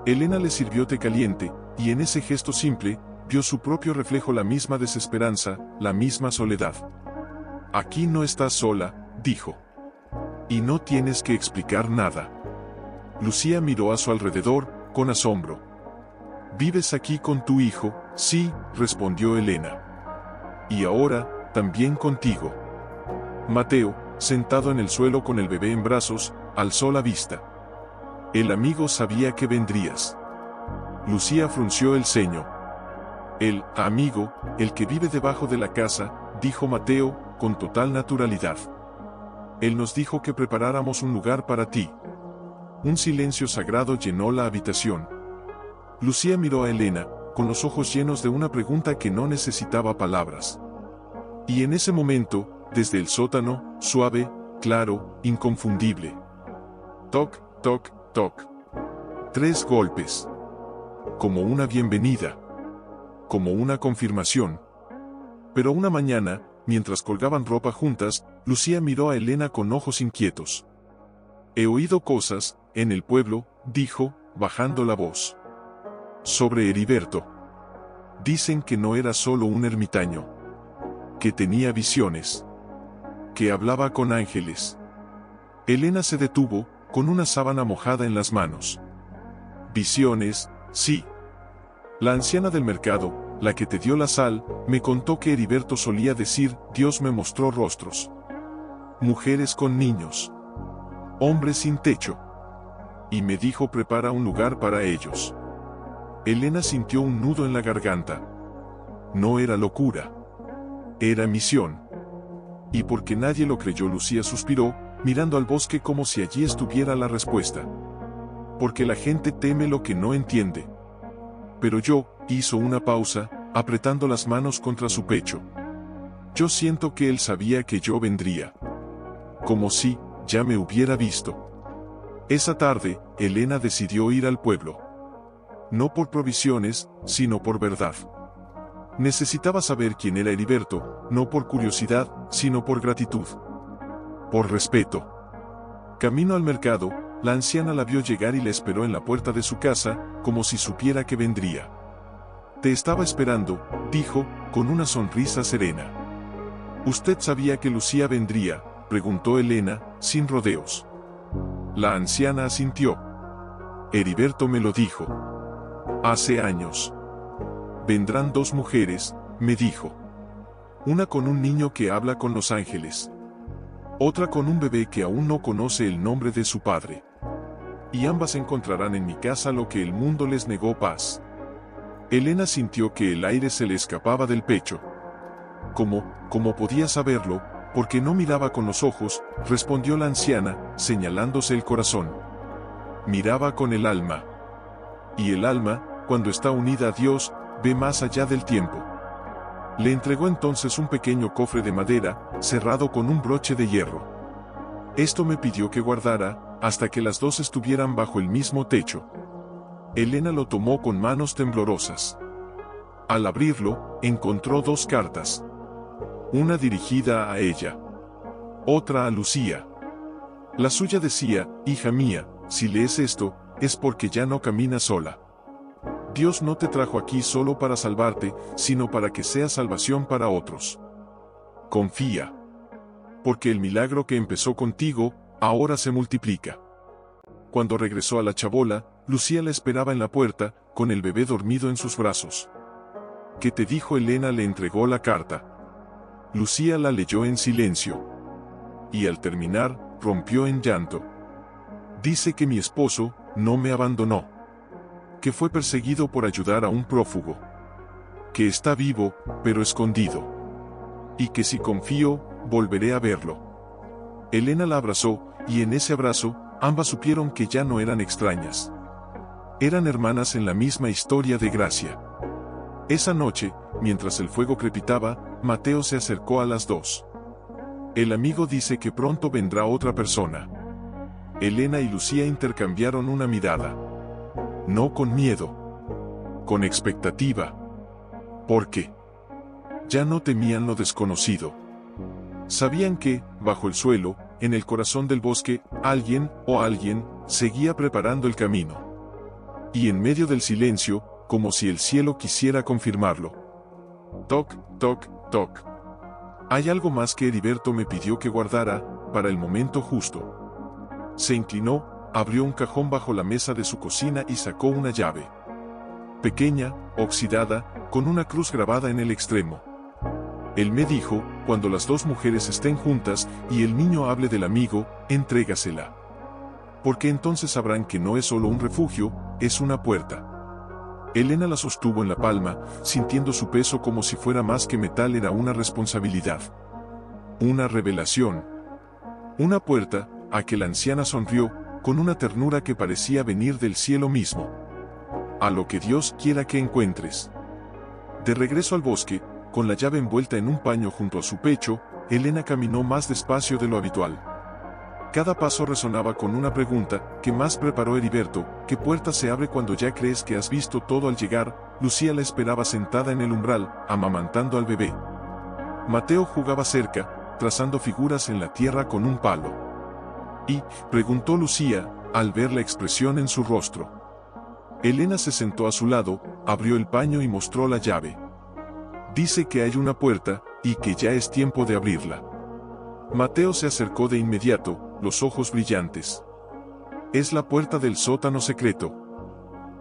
S1: Elena le sirvió té caliente, y en ese gesto simple, vio su propio reflejo, la misma desesperanza, la misma soledad. Aquí no estás sola, dijo. Y no tienes que explicar nada. Lucía miró a su alrededor, con asombro. ¿Vives aquí con tu hijo? Sí, respondió Elena. Y ahora, también contigo. Mateo, sentado en el suelo con el bebé en brazos, alzó la vista. El amigo sabía que vendrías. Lucía frunció el ceño. El amigo, el que vive debajo de la casa, dijo Mateo, con total naturalidad. Él nos dijo que preparáramos un lugar para ti. Un silencio sagrado llenó la habitación. Lucía miró a Elena, con los ojos llenos de una pregunta que no necesitaba palabras. Y en ese momento, desde el sótano, suave, claro, inconfundible. Toc, toc, toc. 3 golpes. Como una bienvenida. Como una confirmación. Pero una mañana, mientras colgaban ropa juntas, Lucía miró a Elena con ojos inquietos. He oído cosas, en el pueblo, dijo, bajando la voz. Sobre Heriberto. Dicen que no era solo un ermitaño. Que tenía visiones. Que hablaba con ángeles. Elena se detuvo, con una sábana mojada en las manos. Visiones, sí. La anciana del mercado, la que te dio la sal, me contó que Heriberto solía decir, Dios me mostró rostros. Mujeres con niños. Hombres sin techo. Y me dijo prepara un lugar para ellos. Elena sintió un nudo en la garganta. No era locura. Era misión. Y porque nadie lo creyó, Lucía suspiró, mirando al bosque como si allí estuviera la respuesta. Porque la gente teme lo que no entiende. Pero yo, hizo una pausa, apretando las manos contra su pecho. Yo siento que él sabía que yo vendría. Como si, ya me hubiera visto. Esa tarde, Elena decidió ir al pueblo. no por provisiones, sino por verdad. Necesitaba saber quién era Heriberto, no por curiosidad, sino por gratitud. Por respeto. Camino al mercado, la anciana la vio llegar y la esperó en la puerta de su casa, como si supiera que vendría. «Te estaba esperando», dijo, con una sonrisa serena. «¿Usted sabía que Lucía vendría?», preguntó Elena, sin rodeos. La anciana asintió. «Heriberto me lo dijo. Hace años. Vendrán 2 mujeres», me dijo. «Una con un niño que habla con los ángeles. Otra con un bebé que aún no conoce el nombre de su padre. Y ambas encontrarán en mi casa lo que el mundo les negó: paz». Elena sintió que el aire se le escapaba del pecho. ¿Cómo podía saberlo? Porque no miraba con los ojos, respondió la anciana, señalándose el corazón. Miraba con el alma. Y el alma, cuando está unida a Dios, ve más allá del tiempo. Le entregó entonces un pequeño cofre de madera, cerrado con un broche de hierro. Esto me pidió que guardara, hasta que las 2 estuvieran bajo el mismo techo. Elena lo tomó con manos temblorosas. Al abrirlo, encontró 2 cartas. Una dirigida a ella. Otra a Lucía. La suya decía: «Hija mía, si lees esto, es porque ya no caminas sola. Dios no te trajo aquí solo para salvarte, sino para que seas salvación para otros. Confía. Porque el milagro que empezó contigo, ahora se multiplica». Cuando regresó a la chabola, Lucía la esperaba en la puerta, con el bebé dormido en sus brazos. «¿Qué te dijo Elena?», le entregó la carta. Lucía la leyó en silencio. Y al terminar, rompió en llanto. «Dice que mi esposo no me abandonó. Que fue perseguido por ayudar a un prófugo. Que está vivo, pero escondido. Y que si confío, volveré a verlo». Elena la abrazó, y en ese abrazo, ambas supieron que ya no eran extrañas. Eran hermanas en la misma historia de gracia. Esa noche, mientras el fuego crepitaba, Mateo se acercó a las 2. «El amigo dice que pronto vendrá otra persona». Elena y Lucía intercambiaron una mirada. No con miedo. Con expectativa. ¿Por qué? Ya no temían lo desconocido. Sabían que, bajo el suelo, en el corazón del bosque, alguien seguía preparando el camino. Y en medio del silencio, como si el cielo quisiera confirmarlo. Toc, toc, toc. «Hay algo más que Heriberto me pidió que guardara, para el momento justo». Se inclinó, abrió un cajón bajo la mesa de su cocina y sacó una llave. Pequeña, oxidada, con una cruz grabada en el extremo. Él me dijo: «Cuando las 2 mujeres estén juntas, y el niño hable del amigo, entrégasela. Porque entonces sabrán que no es solo un refugio, es una puerta». Elena la sostuvo en la palma, sintiendo su peso como si fuera más que metal. Era una responsabilidad. Una revelación. Una puerta, a que la anciana sonrió, con una ternura que parecía venir del cielo mismo. «A lo que Dios quiera que encuentres». De regreso al bosque, con la llave envuelta en un paño junto a su pecho, Elena caminó más despacio de lo habitual. Cada paso resonaba con una pregunta: ¿qué más preparó Heriberto? ¿Qué puerta se abre cuando ya crees que has visto todo al llegar? Lucía la esperaba sentada en el umbral, amamantando al bebé. Mateo jugaba cerca, trazando figuras en la tierra con un palo. «¿Y?», preguntó Lucía, al ver la expresión en su rostro. Elena se sentó a su lado, abrió el paño y mostró la llave. «Dice que hay una puerta, y que ya es tiempo de abrirla». Mateo se acercó de inmediato, los ojos brillantes. «Es la puerta del sótano secreto».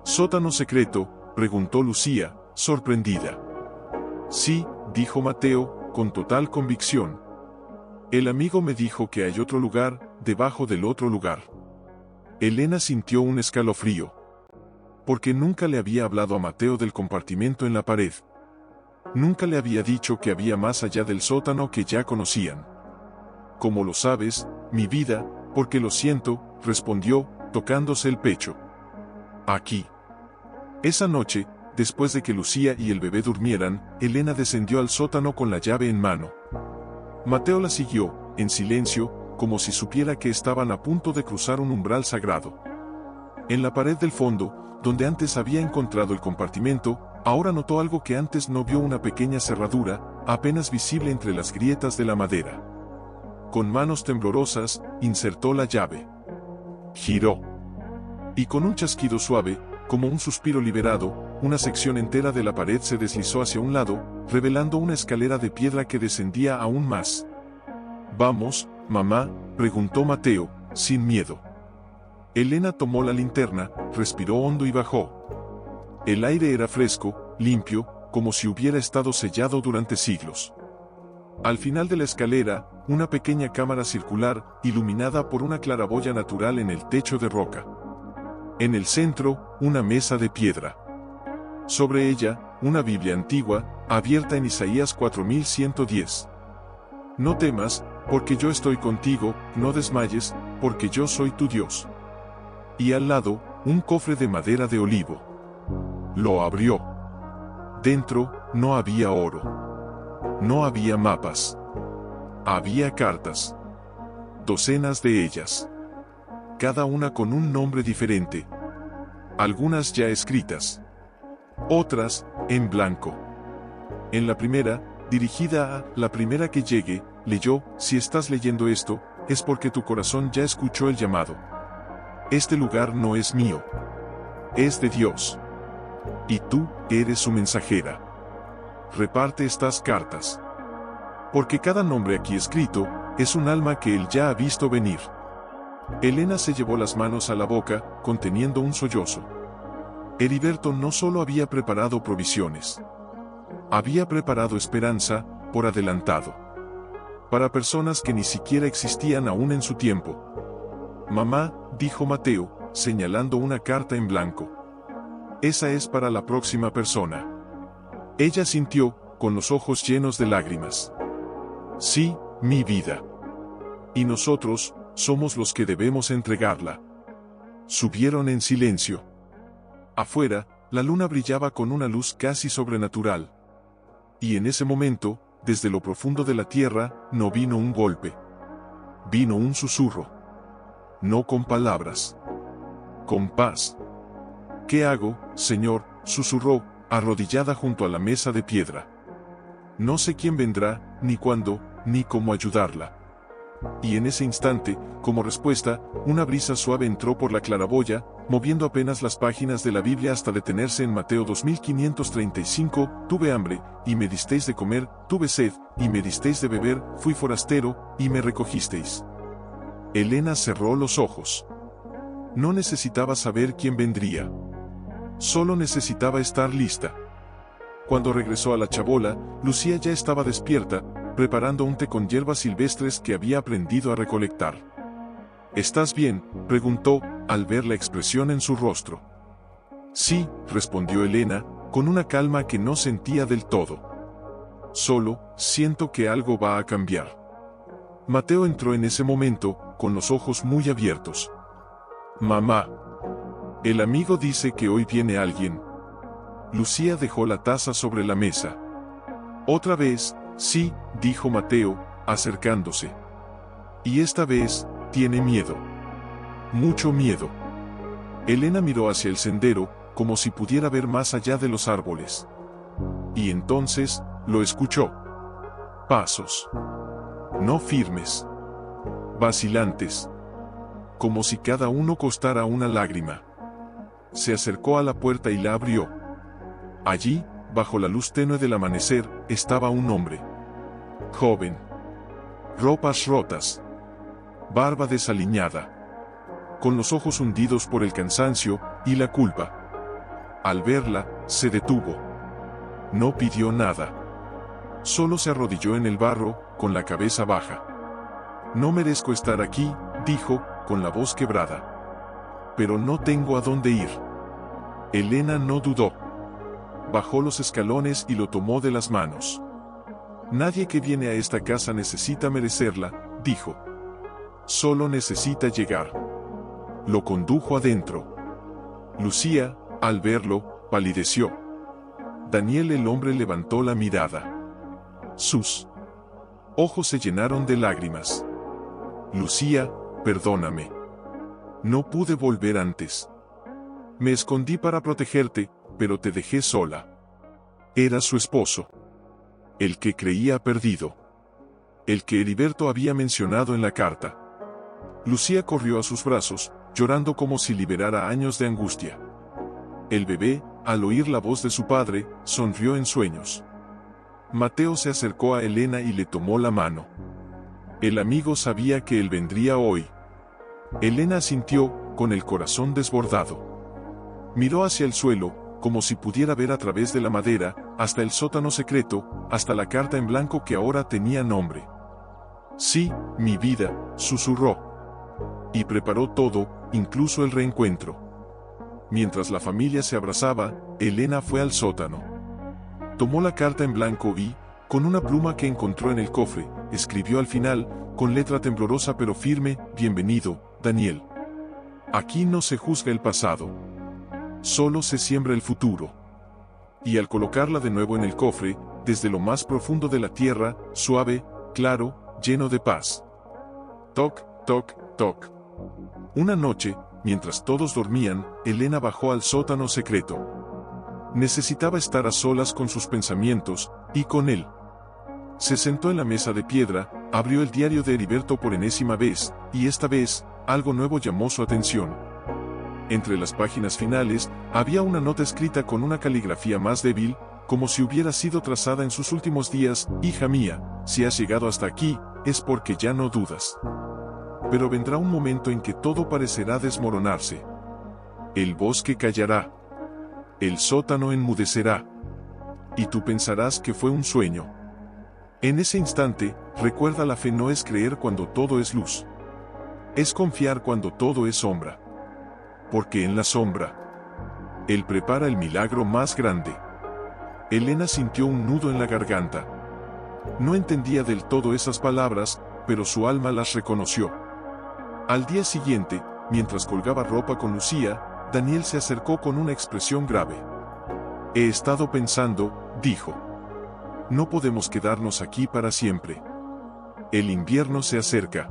S1: «¿Sótano secreto?», preguntó Lucía, sorprendida. «Sí», dijo Mateo, con total convicción. «El amigo me dijo que hay otro lugar, debajo del otro lugar». Elena sintió un escalofrío. Porque nunca le había hablado a Mateo del compartimento en la pared. Nunca le había dicho que había más allá del sótano que ya conocían. «¿Cómo lo sabes, mi vida?». «Porque lo siento», respondió, tocándose el pecho. «Aquí». Esa noche, después de que Lucía y el bebé durmieran, Elena descendió al sótano con la llave en mano. Mateo la siguió, en silencio, como si supiera que estaban a punto de cruzar un umbral sagrado. En la pared del fondo, donde antes había encontrado el compartimento, ahora notó algo que antes no vio: una pequeña cerradura, apenas visible entre las grietas de la madera. Con manos temblorosas, insertó la llave. Giró. Y con un chasquido suave, como un suspiro liberado, una sección entera de la pared se deslizó hacia un lado, revelando una escalera de piedra que descendía aún más. «¿Vamos, mamá?», preguntó Mateo, sin miedo. Elena tomó la linterna, respiró hondo y bajó. El aire era fresco, limpio, como si hubiera estado sellado durante siglos. Al final de la escalera, una pequeña cámara circular, iluminada por una claraboya natural en el techo de roca. En el centro, una mesa de piedra. Sobre ella, una Biblia antigua, abierta en Isaías 4110. «No temas, porque yo estoy contigo, no desmayes, porque yo soy tu Dios». Y al lado, un cofre de madera de olivo. Lo abrió. Dentro, no había oro. No había mapas. Había cartas. Docenas de ellas. Cada una con un nombre diferente. Algunas ya escritas. Otras, en blanco. En la primera, dirigida a «La primera que llegue», leyó: «Si estás leyendo esto, es porque tu corazón ya escuchó el llamado. Este lugar no es mío. Es de Dios. Y tú, eres su mensajera. Reparte estas cartas. Porque cada nombre aquí escrito, es un alma que él ya ha visto venir». Elena se llevó las manos a la boca, conteniendo un sollozo. Heriberto no solo había preparado provisiones. Había preparado esperanza, por adelantado. Para personas que ni siquiera existían aún en su tiempo. «Mamá», dijo Mateo, señalando una carta en blanco. «Esa es para la próxima persona». Ella sintió, con los ojos llenos de lágrimas. «Sí, mi vida. Y nosotros, somos los que debemos entregarla». Subieron en silencio. Afuera, la luna brillaba con una luz casi sobrenatural. Y en ese momento, desde lo profundo de la tierra, no vino un golpe. Vino un susurro. No con palabras. Con paz. «¿Qué hago, Señor?», susurró, arrodillada junto a la mesa de piedra. «No sé quién vendrá, ni cuándo, ni cómo ayudarla». Y en ese instante, como respuesta, una brisa suave entró por la claraboya, moviendo apenas las páginas de la Biblia hasta detenerse en Mateo 2535, «Tuve hambre, y me disteis de comer, tuve sed, y me disteis de beber, fui forastero, y me recogisteis». Elena cerró los ojos. No necesitaba saber quién vendría. Solo necesitaba estar lista. Cuando regresó a la chabola, Lucía ya estaba despierta, preparando un té con hierbas silvestres que había aprendido a recolectar. «¿Estás bien?», preguntó, al ver la expresión en su rostro. «Sí», respondió Elena, con una calma que no sentía del todo. «Solo, siento que algo va a cambiar». Mateo entró en ese momento, con los ojos muy abiertos. «Mamá. El amigo dice que hoy viene alguien». Lucía dejó la taza sobre la mesa. «¿Otra vez?». «Sí», dijo Mateo, acercándose. «Y esta vez, tiene miedo. Mucho miedo». Elena miró hacia el sendero, como si pudiera ver más allá de los árboles. Y entonces, lo escuchó. Pasos. No firmes. Vacilantes. Como si cada uno costara una lágrima. Se acercó a la puerta y la abrió. Allí, bajo la luz tenue del amanecer, estaba un hombre. Joven. Ropas rotas. Barba desaliñada. Con los ojos hundidos por el cansancio y la culpa. Al verla, se detuvo. No pidió nada. Solo se arrodilló en el barro, con la cabeza baja. «No merezco estar aquí», dijo, con la voz quebrada. «Pero no tengo a dónde ir». Elena no dudó. Bajó los escalones y lo tomó de las manos. «Nadie que viene a esta casa necesita merecerla», dijo. «Solo necesita llegar». Lo condujo adentro. Lucía, al verlo, palideció. Daniel el hombre levantó la mirada. Sus ojos se llenaron de lágrimas. «Lucía, perdóname. No pude volver antes». Me escondí para protegerte, pero te dejé sola. Era su esposo. El que creía perdido. El que Heriberto había mencionado en la carta. Lucía corrió a sus brazos, llorando como si liberara años de angustia. El bebé, al oír la voz de su padre, sonrió en sueños. Mateo se acercó a Elena y le tomó la mano. El amigo sabía que él vendría hoy. Elena asintió, con el corazón desbordado. Miró hacia el suelo, como si pudiera ver a través de la madera, hasta el sótano secreto, hasta la carta en blanco que ahora tenía nombre. Sí, mi vida, susurró. Y preparó todo, incluso el reencuentro. Mientras la familia se abrazaba, Elena fue al sótano. Tomó la carta en blanco y, con una pluma que encontró en el cofre, escribió al final, con letra temblorosa pero firme: bienvenido, Daniel. Aquí no se juzga el pasado. Solo se siembra el futuro. Y al colocarla de nuevo en el cofre, desde lo más profundo de la tierra, suave, claro, lleno de paz. Toc, toc, toc. Una noche, mientras todos dormían, Elena bajó al sótano secreto. Necesitaba estar a solas con sus pensamientos, y con él. Se sentó en la mesa de piedra, abrió el diario de Heriberto por enésima vez, y esta vez, algo nuevo llamó su atención. Entre las páginas finales, había una nota escrita con una caligrafía más débil, como si hubiera sido trazada en sus últimos días: hija mía, si has llegado hasta aquí, es porque ya no dudas. Pero vendrá un momento en que todo parecerá desmoronarse. El bosque callará. El sótano enmudecerá. Y tú pensarás que fue un sueño. En ese instante, recuerda: la fe no es creer cuando todo es luz. Es confiar cuando todo es sombra. Porque en la sombra, Él prepara el milagro más grande. Elena sintió un nudo en la garganta. No entendía del todo esas palabras, pero su alma las reconoció. Al día siguiente, mientras colgaba ropa con Lucía, Daniel se acercó con una expresión grave. He estado pensando, dijo. No podemos quedarnos aquí para siempre. El invierno se acerca.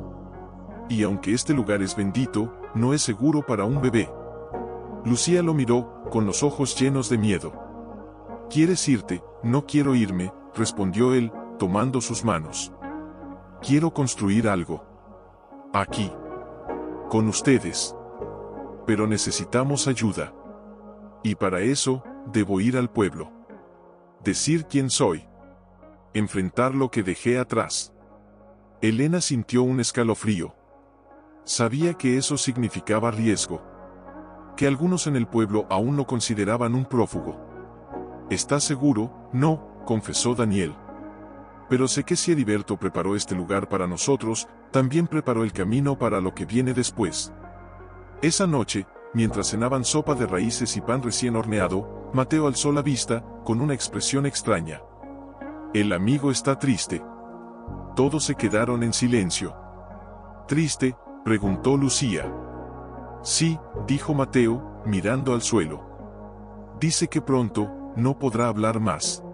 S1: Y aunque este lugar es bendito, no es seguro para un bebé. Lucía lo miró, con los ojos llenos de miedo. ¿Quieres irte? No quiero irme, respondió él, tomando sus manos. Quiero construir algo. Aquí. Con ustedes. Pero necesitamos ayuda. Y para eso, debo ir al pueblo. Decir quién soy. Enfrentar lo que dejé atrás. Elena sintió un escalofrío. Sabía que eso significaba riesgo. Que algunos en el pueblo aún lo consideraban un prófugo. ¿Estás seguro? No, confesó Daniel. Pero sé que si Heriberto preparó este lugar para nosotros, también preparó el camino para lo que viene después. Esa noche, mientras cenaban sopa de raíces y pan recién horneado, Mateo alzó la vista, con una expresión extraña. El amigo está triste. Todos se quedaron en silencio. ¿Triste?, preguntó Lucía. Sí, dijo Mateo, mirando al suelo. Dice que pronto, no podrá hablar más.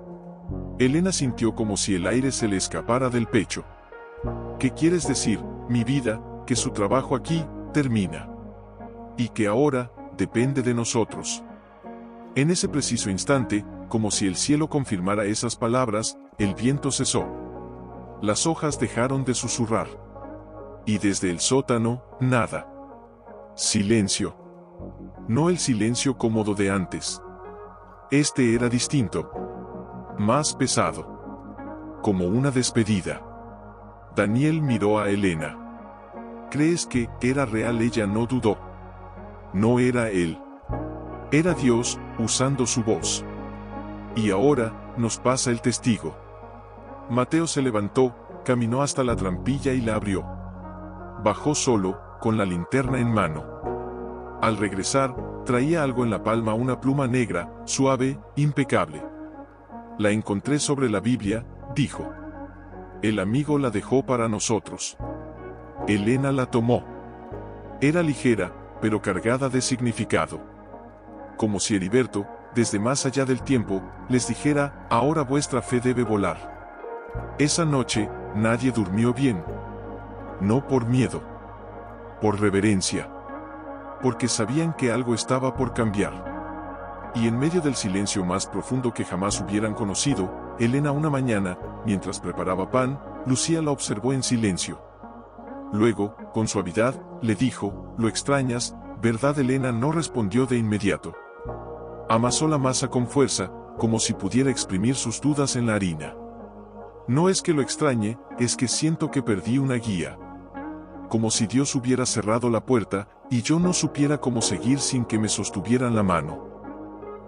S1: Elena sintió como si el aire se le escapara del pecho. ¿Qué quieres decir, mi vida? Que su trabajo aquí termina. Y que ahora depende de nosotros. En ese preciso instante, como si el cielo confirmara esas palabras, el viento cesó. Las hojas dejaron de susurrar. Y desde el sótano, nada. Silencio. No el silencio cómodo de antes. Este era distinto. Más pesado. Como una despedida. Daniel miró a Elena. ¿Crees que era real? Ella no dudó. No era él. Era Dios, usando su voz. Y ahora, nos pasa el testigo. Mateo se levantó, caminó hasta la trampilla y la abrió. Bajó solo, con la linterna en mano. Al regresar, traía algo en la palma: una pluma negra, suave, impecable. La encontré sobre la Biblia, dijo. El amigo la dejó para nosotros. Elena la tomó. Era ligera, pero cargada de significado. Como si Heriberto, desde más allá del tiempo, les dijera: ahora vuestra fe debe volar. Esa noche, nadie durmió bien. No por miedo. Por reverencia. porque sabían que algo estaba por cambiar. Y en medio del silencio más profundo que jamás hubieran conocido, Elena una mañana, mientras preparaba pan, Lucía la observó en silencio. Luego, con suavidad, le dijo: «¿Lo extrañas, verdad?» Elena no respondió de inmediato. Amasó la masa con fuerza, como si pudiera exprimir sus dudas en la harina. «No es que lo extrañe, es que siento que perdí una guía. Como si Dios hubiera cerrado la puerta, y yo no supiera cómo seguir sin que me sostuvieran la mano».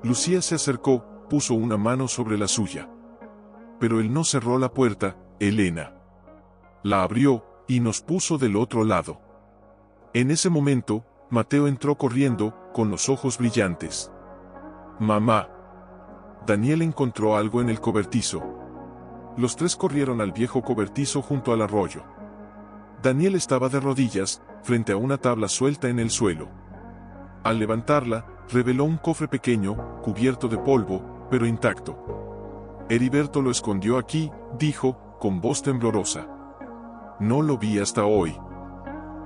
S1: Lucía se acercó, puso una mano sobre la suya. «Pero él no cerró la puerta, Elena. La abrió, y nos puso del otro lado». En ese momento, Mateo entró corriendo, con los ojos brillantes. «Mamá». Daniel encontró algo en el cobertizo. Los tres corrieron al viejo cobertizo junto al arroyo. Daniel estaba de rodillas, frente a una tabla suelta en el suelo. Al levantarla, reveló un cofre pequeño, cubierto de polvo, pero intacto. «Heriberto lo escondió aquí», dijo, con voz temblorosa. «No lo vi hasta hoy».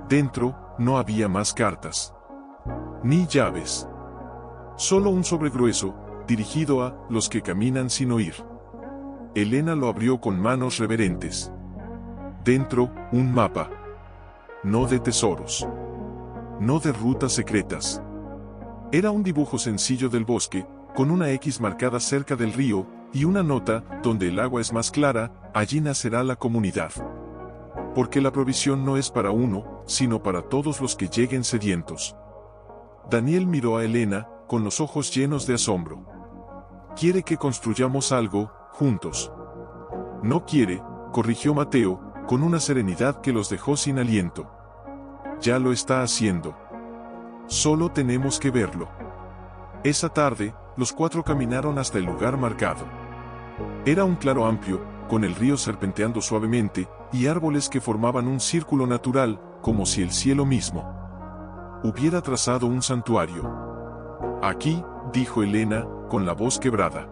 S1: Dentro, no había más cartas. Ni llaves. Solo un sobre grueso, dirigido a los que caminan sin oír. Elena lo abrió con manos reverentes. Dentro, un mapa. No de tesoros. No de rutas secretas. Era un dibujo sencillo del bosque, con una X marcada cerca del río, y una nota: «Donde el agua es más clara, allí nacerá la comunidad». Porque la provisión no es para uno, sino para todos los que lleguen sedientos. Daniel miró a Elena, con los ojos llenos de asombro. «¿Quiere que construyamos algo, juntos?» «No quiere», corrigió Mateo, con una serenidad que los dejó sin aliento. «Ya lo está haciendo. Solo tenemos que verlo». Esa tarde, los cuatro caminaron hasta el lugar marcado. Era un claro amplio, con el río serpenteando suavemente, y árboles que formaban un círculo natural, como si el cielo mismo hubiera trazado un santuario. «Aquí», dijo Elena, con la voz quebrada.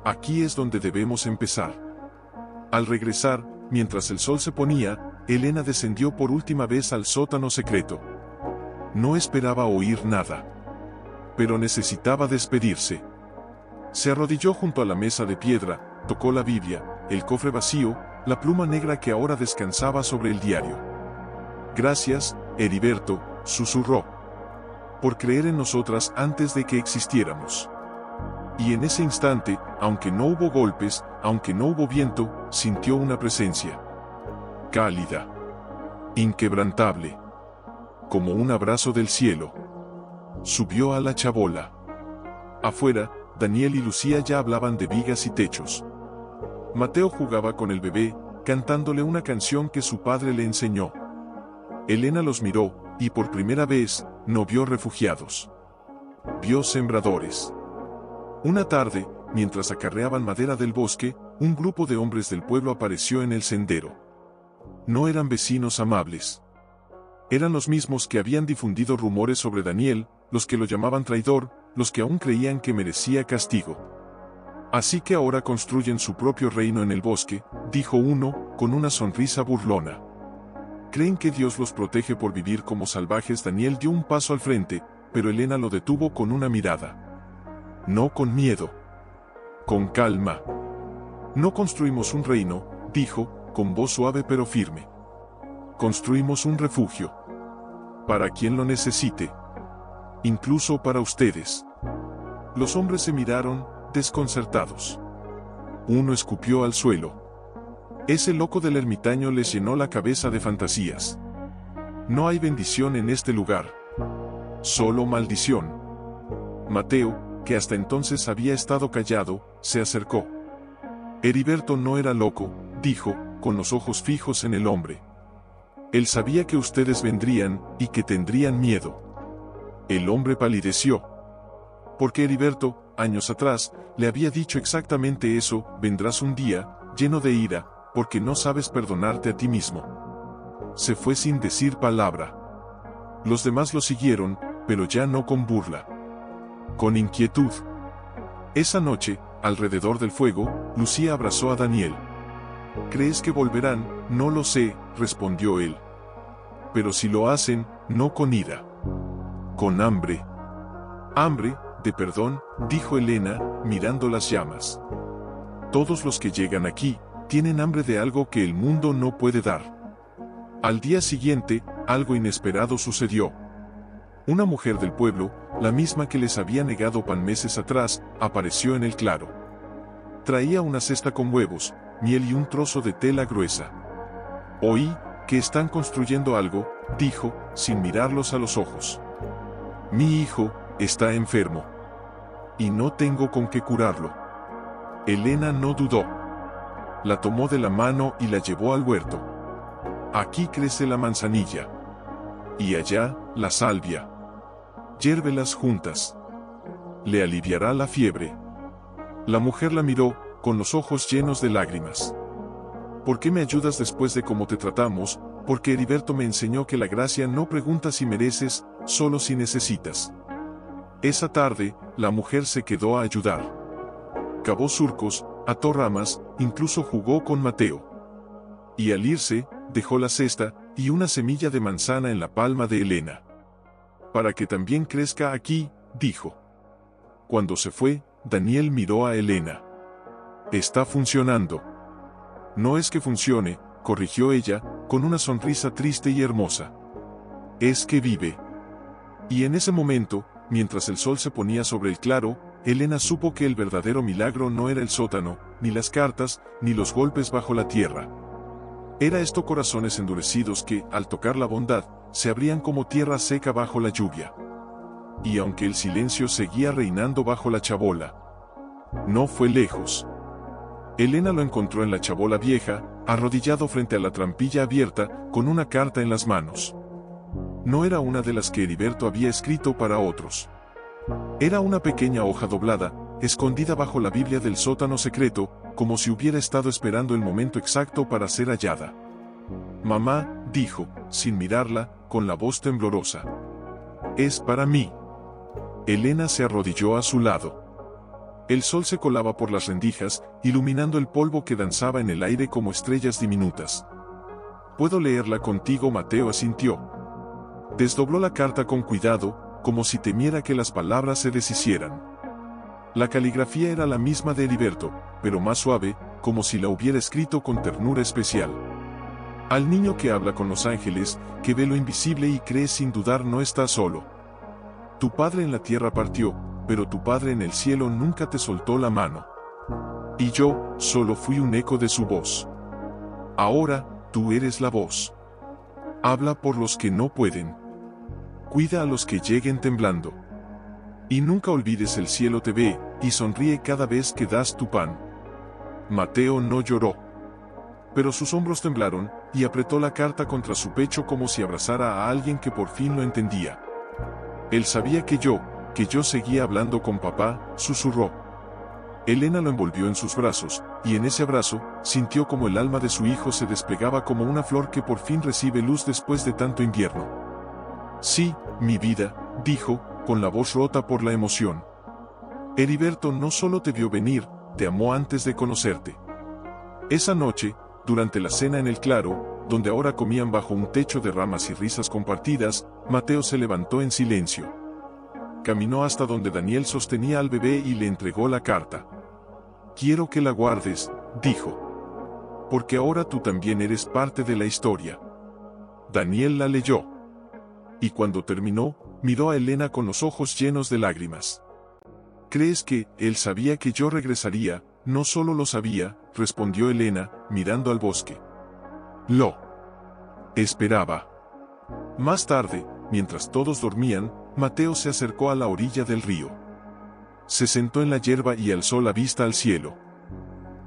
S1: «Aquí es donde debemos empezar». Al regresar, mientras el sol se ponía, Elena descendió por última vez al sótano secreto. No esperaba oír nada. Pero necesitaba despedirse. Se arrodilló junto a la mesa de piedra, tocó la Biblia, el cofre vacío, la pluma negra que ahora descansaba sobre el diario. «Gracias, Heriberto», susurró, «por creer en nosotras antes de que existiéramos». Y en ese instante, aunque no hubo golpes, aunque no hubo viento, sintió una presencia. Cálida. Inquebrantable. Como un abrazo del cielo. Subió a la chabola. Afuera, Daniel y Lucía ya hablaban de vigas y techos. Mateo jugaba con el bebé, cantándole una canción que su padre le enseñó. Elena los miró, y por primera vez, no vio refugiados. Vio sembradores. Una tarde, mientras acarreaban madera del bosque, un grupo de hombres del pueblo apareció en el sendero. No eran vecinos amables. Eran los mismos que habían difundido rumores sobre Daniel, los que lo llamaban traidor, los que aún creían que merecía castigo. «Así que ahora construyen su propio reino en el bosque», dijo uno, con una sonrisa burlona. «¿Creen que Dios los protege por vivir como salvajes?» Daniel dio un paso al frente, pero Elena lo detuvo con una mirada. «No con miedo. Con calma. No construimos un reino», dijo, con voz suave pero firme. «Construimos un refugio. Para quien lo necesite. Incluso para ustedes». Los hombres se miraron, desconcertados. Uno escupió al suelo. Ese loco del ermitaño les llenó la cabeza de fantasías. «No hay bendición en este lugar. Solo maldición». Mateo, que hasta entonces había estado callado, se acercó. «Heriberto no era loco», dijo, con los ojos fijos en el hombre. «Él sabía que ustedes vendrían, y que tendrían miedo». El hombre palideció. Porque Heriberto, años atrás, le había dicho exactamente eso: «Vendrás un día, lleno de ira, porque no sabes perdonarte a ti mismo». Se fue sin decir palabra. Los demás lo siguieron, pero ya no con burla. Con inquietud. Esa noche, alrededor del fuego, Lucía abrazó a Daniel. «¿Crees que volverán?» «No lo sé», respondió él. «Pero si lo hacen, no con ira. con hambre. Hambre, de perdón, dijo Elena, mirando las llamas. Todos los que llegan aquí, tienen hambre de algo que el mundo no puede dar. Al día siguiente, algo inesperado sucedió. Una mujer del pueblo, la misma que les había negado pan meses atrás, apareció en el claro. Traía una cesta con huevos, miel y un trozo de tela gruesa. Oí que están construyendo algo, dijo, sin mirarlos a los ojos. Mi hijo está enfermo. Y no tengo con qué curarlo. Elena no dudó. La tomó de la mano y la llevó al huerto. Aquí crece la manzanilla. Y allá, la salvia. Hiérvelas juntas. Le aliviará la fiebre. La mujer la miró, con los ojos llenos de lágrimas. ¿Por qué me ayudas después de cómo te tratamos? Porque Heriberto me enseñó que la gracia no pregunta si mereces, solo si necesitas. Esa tarde, la mujer se quedó a ayudar. Cavó surcos, ató ramas, incluso jugó con Mateo. Y al irse, dejó la cesta y una semilla de manzana en la palma de Elena. Para que también crezca aquí, dijo. Cuando se fue, Daniel miró a Elena. Está funcionando. No es que funcione, corrigió ella, con una sonrisa triste y hermosa. Es que vive. Y en ese momento, mientras el sol se ponía sobre el claro, Elena supo que el verdadero milagro no era el sótano, ni las cartas, ni los golpes bajo la tierra. Era esto corazones endurecidos que, al tocar la bondad, se abrían como tierra seca bajo la lluvia. Y aunque el silencio seguía reinando bajo la chabola, no fue lejos. Elena lo encontró en la chabola vieja, arrodillado frente a la trampilla abierta, con una carta en las manos. No era una de las que Heriberto había escrito para otros. Era una pequeña hoja doblada, escondida bajo la Biblia del sótano secreto, como si hubiera estado esperando el momento exacto para ser hallada. Mamá, dijo, sin mirarla, con la voz temblorosa. Es para mí. Elena se arrodilló a su lado. El sol se colaba por las rendijas, iluminando el polvo que danzaba en el aire como estrellas diminutas. ¿Puedo leerla contigo? Mateo asintió. Desdobló la carta con cuidado, como si temiera que las palabras se deshicieran. La caligrafía era la misma de Heriberto, pero más suave, como si la hubiera escrito con ternura especial. Al niño que habla con los ángeles, que ve lo invisible y cree sin dudar no está solo. Tu padre en la tierra partió, pero tu padre en el cielo nunca te soltó la mano. Y yo, solo fui un eco de su voz. Ahora, tú eres la voz. Habla por los que no pueden. Cuida a los que lleguen temblando. Y nunca olvides el cielo te ve, y sonríe cada vez que das tu pan. Mateo no lloró. Pero sus hombros temblaron, y apretó la carta contra su pecho como si abrazara a alguien que por fin lo entendía. Él sabía que yo seguía hablando con papá, susurró. Elena lo envolvió en sus brazos, y en ese abrazo, sintió como el alma de su hijo se desplegaba como una flor que por fin recibe luz después de tanto invierno. Sí, mi vida, dijo, con la voz rota por la emoción. Heriberto no solo te vio venir, te amó antes de conocerte. Esa noche, durante la cena en el claro, donde ahora comían bajo un techo de ramas y risas compartidas, Mateo se levantó en silencio. Caminó hasta donde Daniel sostenía al bebé y le entregó la carta. Quiero que la guardes, dijo. Porque ahora tú también eres parte de la historia. Daniel la leyó. Y cuando terminó, miró a Elena con los ojos llenos de lágrimas. ¿Crees que él sabía que yo regresaría? No solo lo sabía, respondió Elena, mirando al bosque. Lo esperaba. Más tarde, mientras todos dormían, Mateo se acercó a la orilla del río. Se sentó en la hierba y alzó la vista al cielo.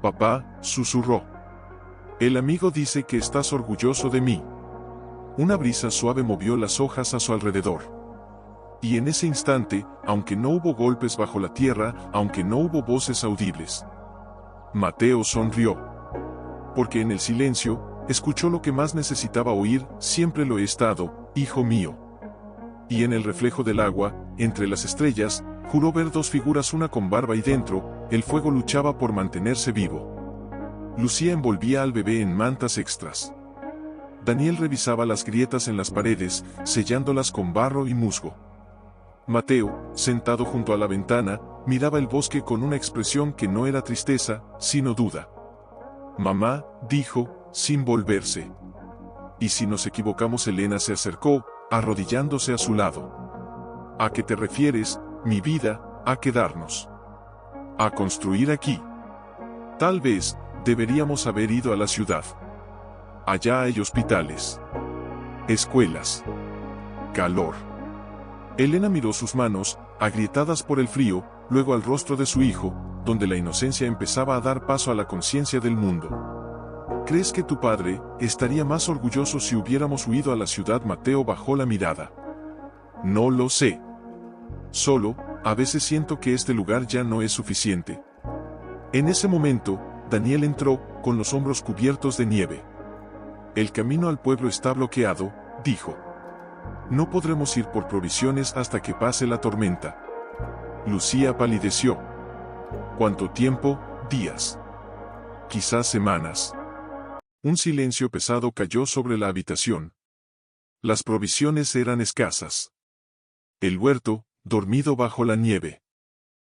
S1: Papá, susurró. El amigo dice que estás orgulloso de mí. Una brisa suave movió las hojas a su alrededor. Y en ese instante, aunque no hubo golpes bajo la tierra, aunque no hubo voces audibles, Mateo sonrió. Porque en el silencio, escuchó lo que más necesitaba oír, siempre lo he estado, hijo mío. Y en el reflejo del agua, entre las estrellas, juró ver dos figuras, una con barba y dentro, el fuego luchaba por mantenerse vivo. Lucía envolvía al bebé en mantas extras. Daniel revisaba las grietas en las paredes, sellándolas con barro y musgo. Mateo, sentado junto a la ventana, miraba el bosque con una expresión que no era tristeza, sino duda. Mamá, dijo, sin volverse. ¿Y si nos equivocamos? Elena se acercó, arrodillándose a su lado. ¿A qué te refieres, mi vida? A quedarnos. A construir aquí. Tal vez, deberíamos haber ido a la ciudad. Allá hay hospitales. Escuelas. Calor. Elena miró sus manos, agrietadas por el frío, luego al rostro de su hijo, donde la inocencia empezaba a dar paso a la conciencia del mundo. ¿Crees que tu padre estaría más orgulloso si hubiéramos huido a la ciudad? Mateo bajó la mirada. No lo sé. Solo, a veces siento que este lugar ya no es suficiente. En ese momento, Daniel entró, con los hombros cubiertos de nieve. El camino al pueblo está bloqueado, dijo. No podremos ir por provisiones hasta que pase la tormenta. Lucía palideció. ¿Cuánto tiempo? Días. Quizás semanas. Un silencio pesado cayó sobre la habitación. Las provisiones eran escasas. El huerto, dormido bajo la nieve.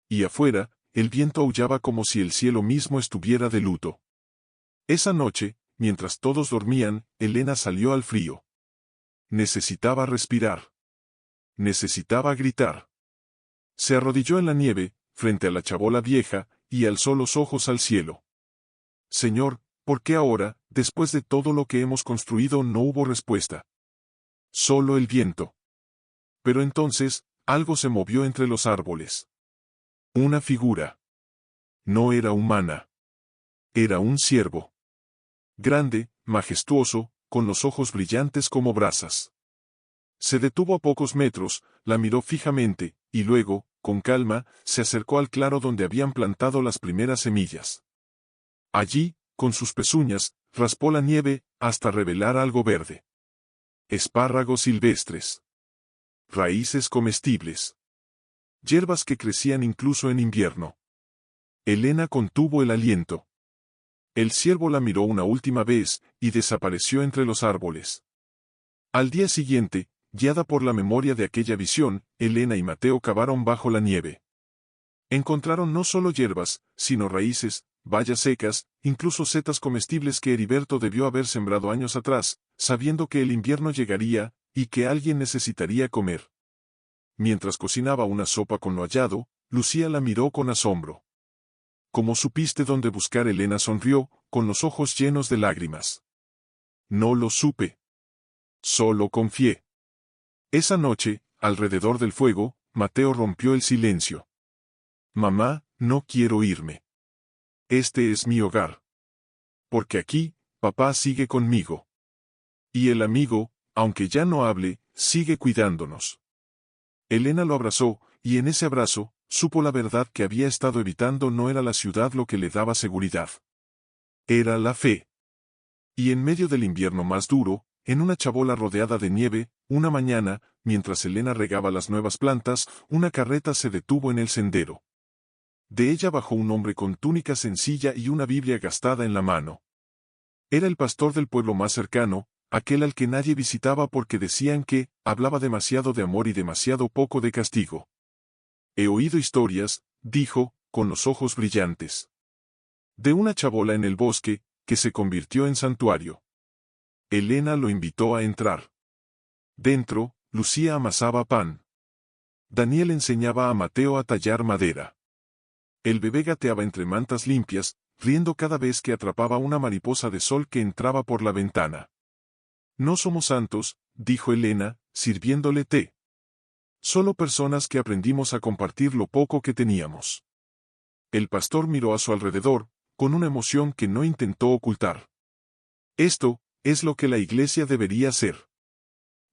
S1: Y afuera, el viento aullaba como si el cielo mismo estuviera de luto. Esa noche, mientras todos dormían, Elena salió al frío. Necesitaba respirar. Necesitaba gritar. Se arrodilló en la nieve, frente a la chabola vieja, y alzó los ojos al cielo. Señor, ¿por qué ahora, después de todo lo que hemos construido, no hubo respuesta? Solo el viento. Pero entonces, algo se movió entre los árboles. Una figura. No era humana. Era un ciervo. Grande, majestuoso, con los ojos brillantes como brasas. Se detuvo a pocos metros, la miró fijamente, y luego, con calma, se acercó al claro donde habían plantado las primeras semillas. Allí, con sus pezuñas, raspó la nieve, hasta revelar algo verde. Espárragos silvestres. Raíces comestibles. Hierbas que crecían incluso en invierno. Elena contuvo el aliento. El ciervo la miró una última vez, y desapareció entre los árboles. Al día siguiente, guiada por la memoria de aquella visión, Elena y Mateo cavaron bajo la nieve. Encontraron no solo hierbas, sino raíces, bayas secas, incluso setas comestibles que Heriberto debió haber sembrado años atrás, sabiendo que el invierno llegaría, y que alguien necesitaría comer. Mientras cocinaba una sopa con lo hallado, Lucía la miró con asombro. ¿Cómo supiste dónde buscar? Elena sonrió, con los ojos llenos de lágrimas. No lo supe. Solo confié. Esa noche, alrededor del fuego, Mateo rompió el silencio. Mamá, no quiero irme. Este es mi hogar. Porque aquí, papá sigue conmigo. Y el amigo, aunque ya no hable, sigue cuidándonos. Elena lo abrazó, y en ese abrazo, supo la verdad que había estado evitando. No era la ciudad lo que le daba seguridad. Era la fe. Y en medio del invierno más duro, en una chabola rodeada de nieve, una mañana, mientras Elena regaba las nuevas plantas, una carreta se detuvo en el sendero. De ella bajó un hombre con túnica sencilla y una Biblia gastada en la mano. Era el pastor del pueblo más cercano, aquel al que nadie visitaba porque decían que hablaba demasiado de amor y demasiado poco de castigo. He oído historias, dijo, con los ojos brillantes. De una chabola en el bosque, que se convirtió en santuario. Elena lo invitó a entrar. Dentro, Lucía amasaba pan. Daniel enseñaba a Mateo a tallar madera. El bebé gateaba entre mantas limpias, riendo cada vez que atrapaba una mariposa de sol que entraba por la ventana. No somos santos, dijo Elena, sirviéndole té. Solo personas que aprendimos a compartir lo poco que teníamos. El pastor miró a su alrededor, con una emoción que no intentó ocultar. Esto es lo que la iglesia debería ser.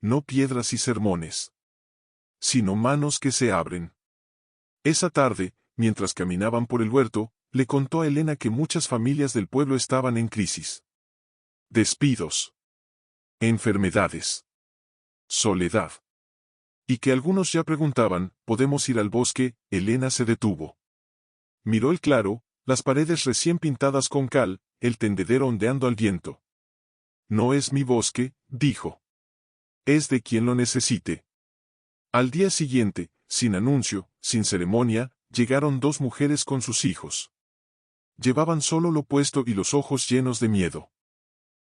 S1: No piedras y sermones, sino manos que se abren. Esa tarde, mientras caminaban por el huerto, le contó a Elena que muchas familias del pueblo estaban en crisis. Despidos. Enfermedades. Soledad. Y que algunos ya preguntaban, ¿podemos ir al bosque? Elena se detuvo. Miró el claro, las paredes recién pintadas con cal, el tendedero ondeando al viento. No es mi bosque, dijo. Es de quien lo necesite. Al día siguiente, sin anuncio, sin ceremonia, llegaron dos mujeres con sus hijos. Llevaban solo lo puesto y los ojos llenos de miedo.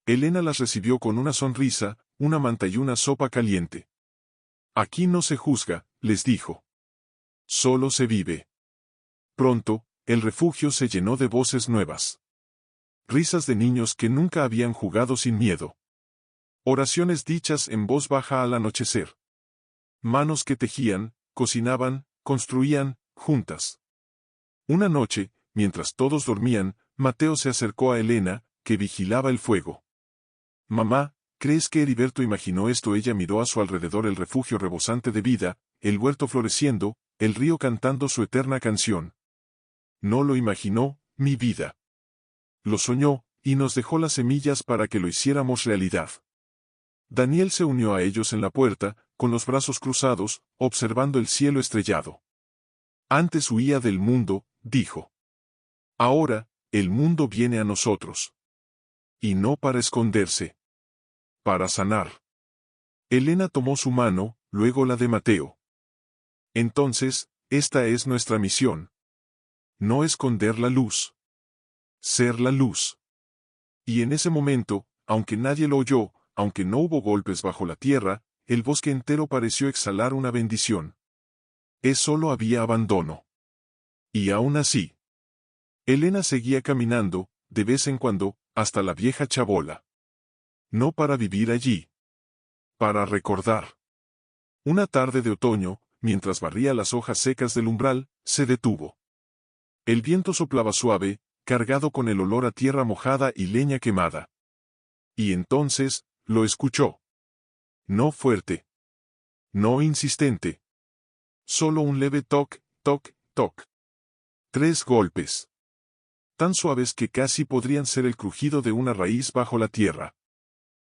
S1: Elena las recibió con una sonrisa, una manta y una sopa caliente. Aquí no se juzga, les dijo. Solo se vive. Pronto, el refugio se llenó de voces nuevas. Risas de niños que nunca habían jugado sin miedo. Oraciones dichas en voz baja al anochecer. Manos que tejían, cocinaban, construían, juntas. Una noche, mientras todos dormían, Mateo se acercó a Elena, que vigilaba el fuego. Mamá, ¿crees que Heriberto imaginó esto? Ella miró a su alrededor el refugio rebosante de vida, el huerto floreciendo, el río cantando su eterna canción. No lo imaginó, mi vida. Lo soñó, y nos dejó las semillas para que lo hiciéramos realidad. Daniel se unió a ellos en la puerta, con los brazos cruzados, observando el cielo estrellado. Antes huía del mundo, dijo. Ahora, el mundo viene a nosotros. Y no para esconderse. Para sanar. Elena tomó su mano, luego la de Mateo. Entonces, esta es nuestra misión. No esconder la luz. Ser la luz. Y en ese momento, aunque nadie lo oyó, aunque no hubo golpes bajo la tierra, el bosque entero pareció exhalar una bendición. Solo había abandono. Y aún así, Elena seguía caminando, de vez en cuando, hasta la vieja chabola. No para vivir allí. Para recordar. Una tarde de otoño, mientras barría las hojas secas del umbral, se detuvo. El viento soplaba suave, cargado con el olor a tierra mojada y leña quemada. Y entonces, lo escuchó. No fuerte. No insistente. Solo un leve toc, toc, toc. 3 golpes. Tan suaves que casi podrían ser el crujido de una raíz bajo la tierra.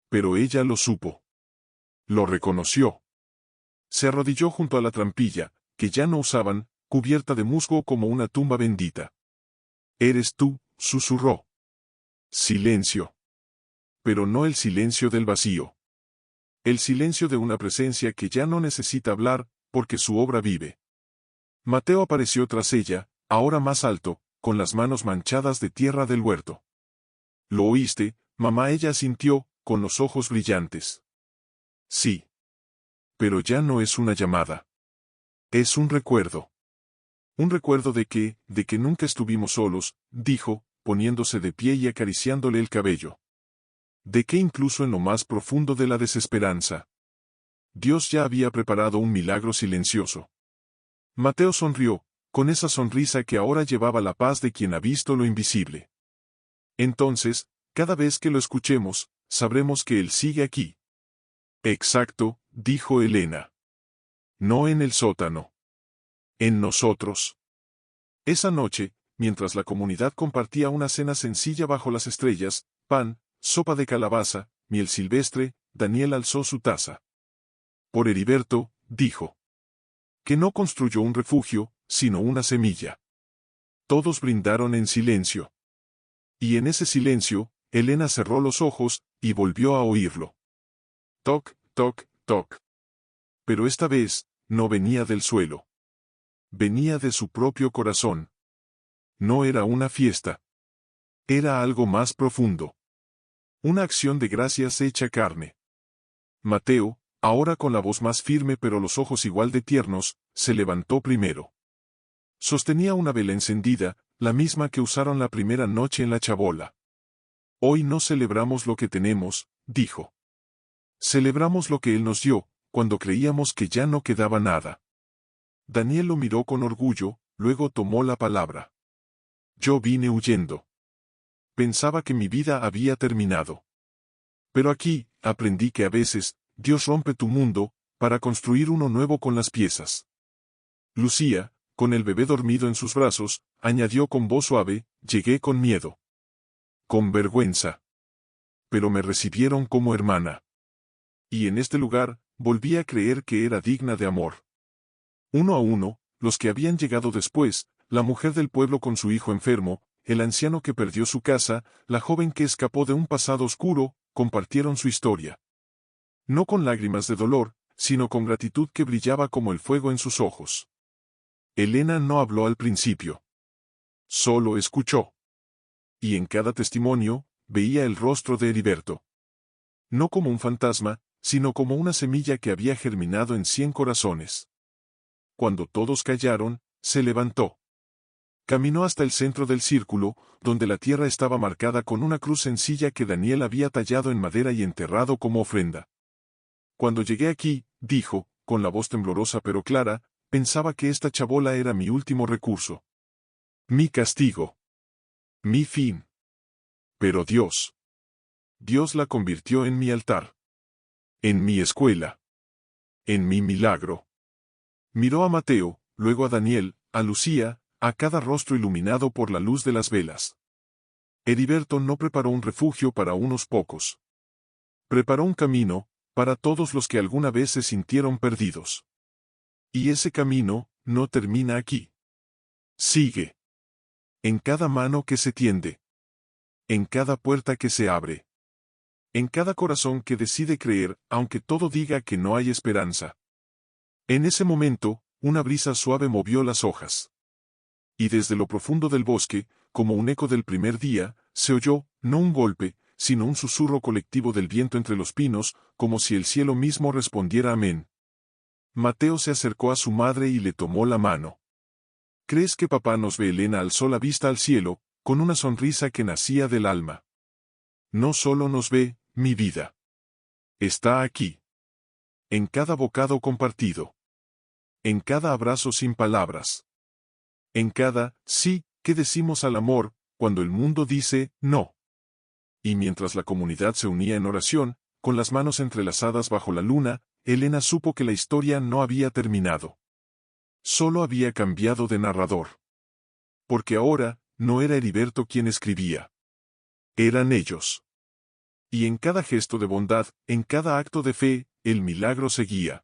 S1: Pero ella lo supo. Lo reconoció. Se arrodilló junto a la trampilla, que ya no usaban, cubierta de musgo como una tumba bendita. «Eres tú», susurró. Silencio. Pero no el silencio del vacío. El silencio de una presencia que ya no necesita hablar, porque su obra vive. Mateo apareció tras ella, ahora más alto, con las manos manchadas de tierra del huerto. «¿Lo oíste, mamá?» Ella asintió, con los ojos brillantes. Sí. Pero ya no es una llamada. Es un recuerdo. Un recuerdo de que nunca estuvimos solos, dijo, poniéndose de pie y acariciándole el cabello. De que incluso en lo más profundo de la desesperanza, Dios ya había preparado un milagro silencioso. Mateo sonrió, con esa sonrisa que ahora llevaba la paz de quien ha visto lo invisible. Entonces, cada vez que lo escuchemos, sabremos que Él sigue aquí. Exacto, dijo Elena. No en el sótano. En nosotros. Esa noche, mientras la comunidad compartía una cena sencilla bajo las estrellas, pan, sopa de calabaza, miel silvestre, Daniel alzó su taza. Por Heriberto, dijo. Que no construyó un refugio, sino una semilla. Todos brindaron en silencio. Y en ese silencio, Elena cerró los ojos, y volvió a oírlo. Toc, toc, toc. Pero esta vez, no venía del suelo. Venía de su propio corazón. No era una fiesta. Era algo más profundo. Una acción de gracias hecha carne. Mateo, ahora con la voz más firme pero los ojos igual de tiernos, se levantó primero. Sostenía una vela encendida, la misma que usaron la primera noche en la chabola. Hoy no celebramos lo que tenemos, dijo. Celebramos lo que Él nos dio, cuando creíamos que ya no quedaba nada. Daniel lo miró con orgullo, luego tomó la palabra. Yo vine huyendo. Pensaba que mi vida había terminado. Pero aquí, aprendí que a veces, Dios rompe tu mundo, para construir uno nuevo con las piezas. Lucía, con el bebé dormido en sus brazos, añadió con voz suave, llegué con miedo. Con vergüenza. Pero me recibieron como hermana. Y en este lugar, volví a creer que era digna de amor. Uno a uno, los que habían llegado después, la mujer del pueblo con su hijo enfermo, el anciano que perdió su casa, la joven que escapó de un pasado oscuro, compartieron su historia. No con lágrimas de dolor, sino con gratitud que brillaba como el fuego en sus ojos. Elena no habló al principio. Solo escuchó. Y en cada testimonio, veía el rostro de Heriberto. No como un fantasma, sino como una semilla que había germinado en 100 corazones. Cuando todos callaron, se levantó. Caminó hasta el centro del círculo, donde la tierra estaba marcada con una cruz sencilla que Daniel había tallado en madera y enterrado como ofrenda. Cuando llegué aquí, dijo, con la voz temblorosa pero clara, pensaba que esta chabola era mi último recurso. Mi castigo. Mi fin. Pero Dios la convirtió en mi altar. En mi escuela. En mi milagro. Miró a Mateo, luego a Daniel, a Lucía, a cada rostro iluminado por la luz de las velas. Heriberto no preparó un refugio para unos pocos. Preparó un camino, para todos los que alguna vez se sintieron perdidos. Y ese camino, no termina aquí. Sigue. En cada mano que se tiende. En cada puerta que se abre. En cada corazón que decide creer, aunque todo diga que no hay esperanza. En ese momento, una brisa suave movió las hojas. Y desde lo profundo del bosque, como un eco del primer día, se oyó, no un golpe, sino un susurro colectivo del viento entre los pinos, como si el cielo mismo respondiera amén. Mateo se acercó a su madre y le tomó la mano. ¿Crees que papá nos ve? Elena alzó la vista al cielo, con una sonrisa que nacía del alma. No solo nos ve, mi vida. Está aquí. En cada bocado compartido. En cada abrazo sin palabras. En cada sí que decimos al amor, cuando el mundo dice no. Y mientras la comunidad se unía en oración, con las manos entrelazadas bajo la luna, Elena supo que la historia no había terminado. Solo había cambiado de narrador. Porque ahora, no era Heriberto quien escribía. Eran ellos. Y en cada gesto de bondad, en cada acto de fe, el milagro seguía.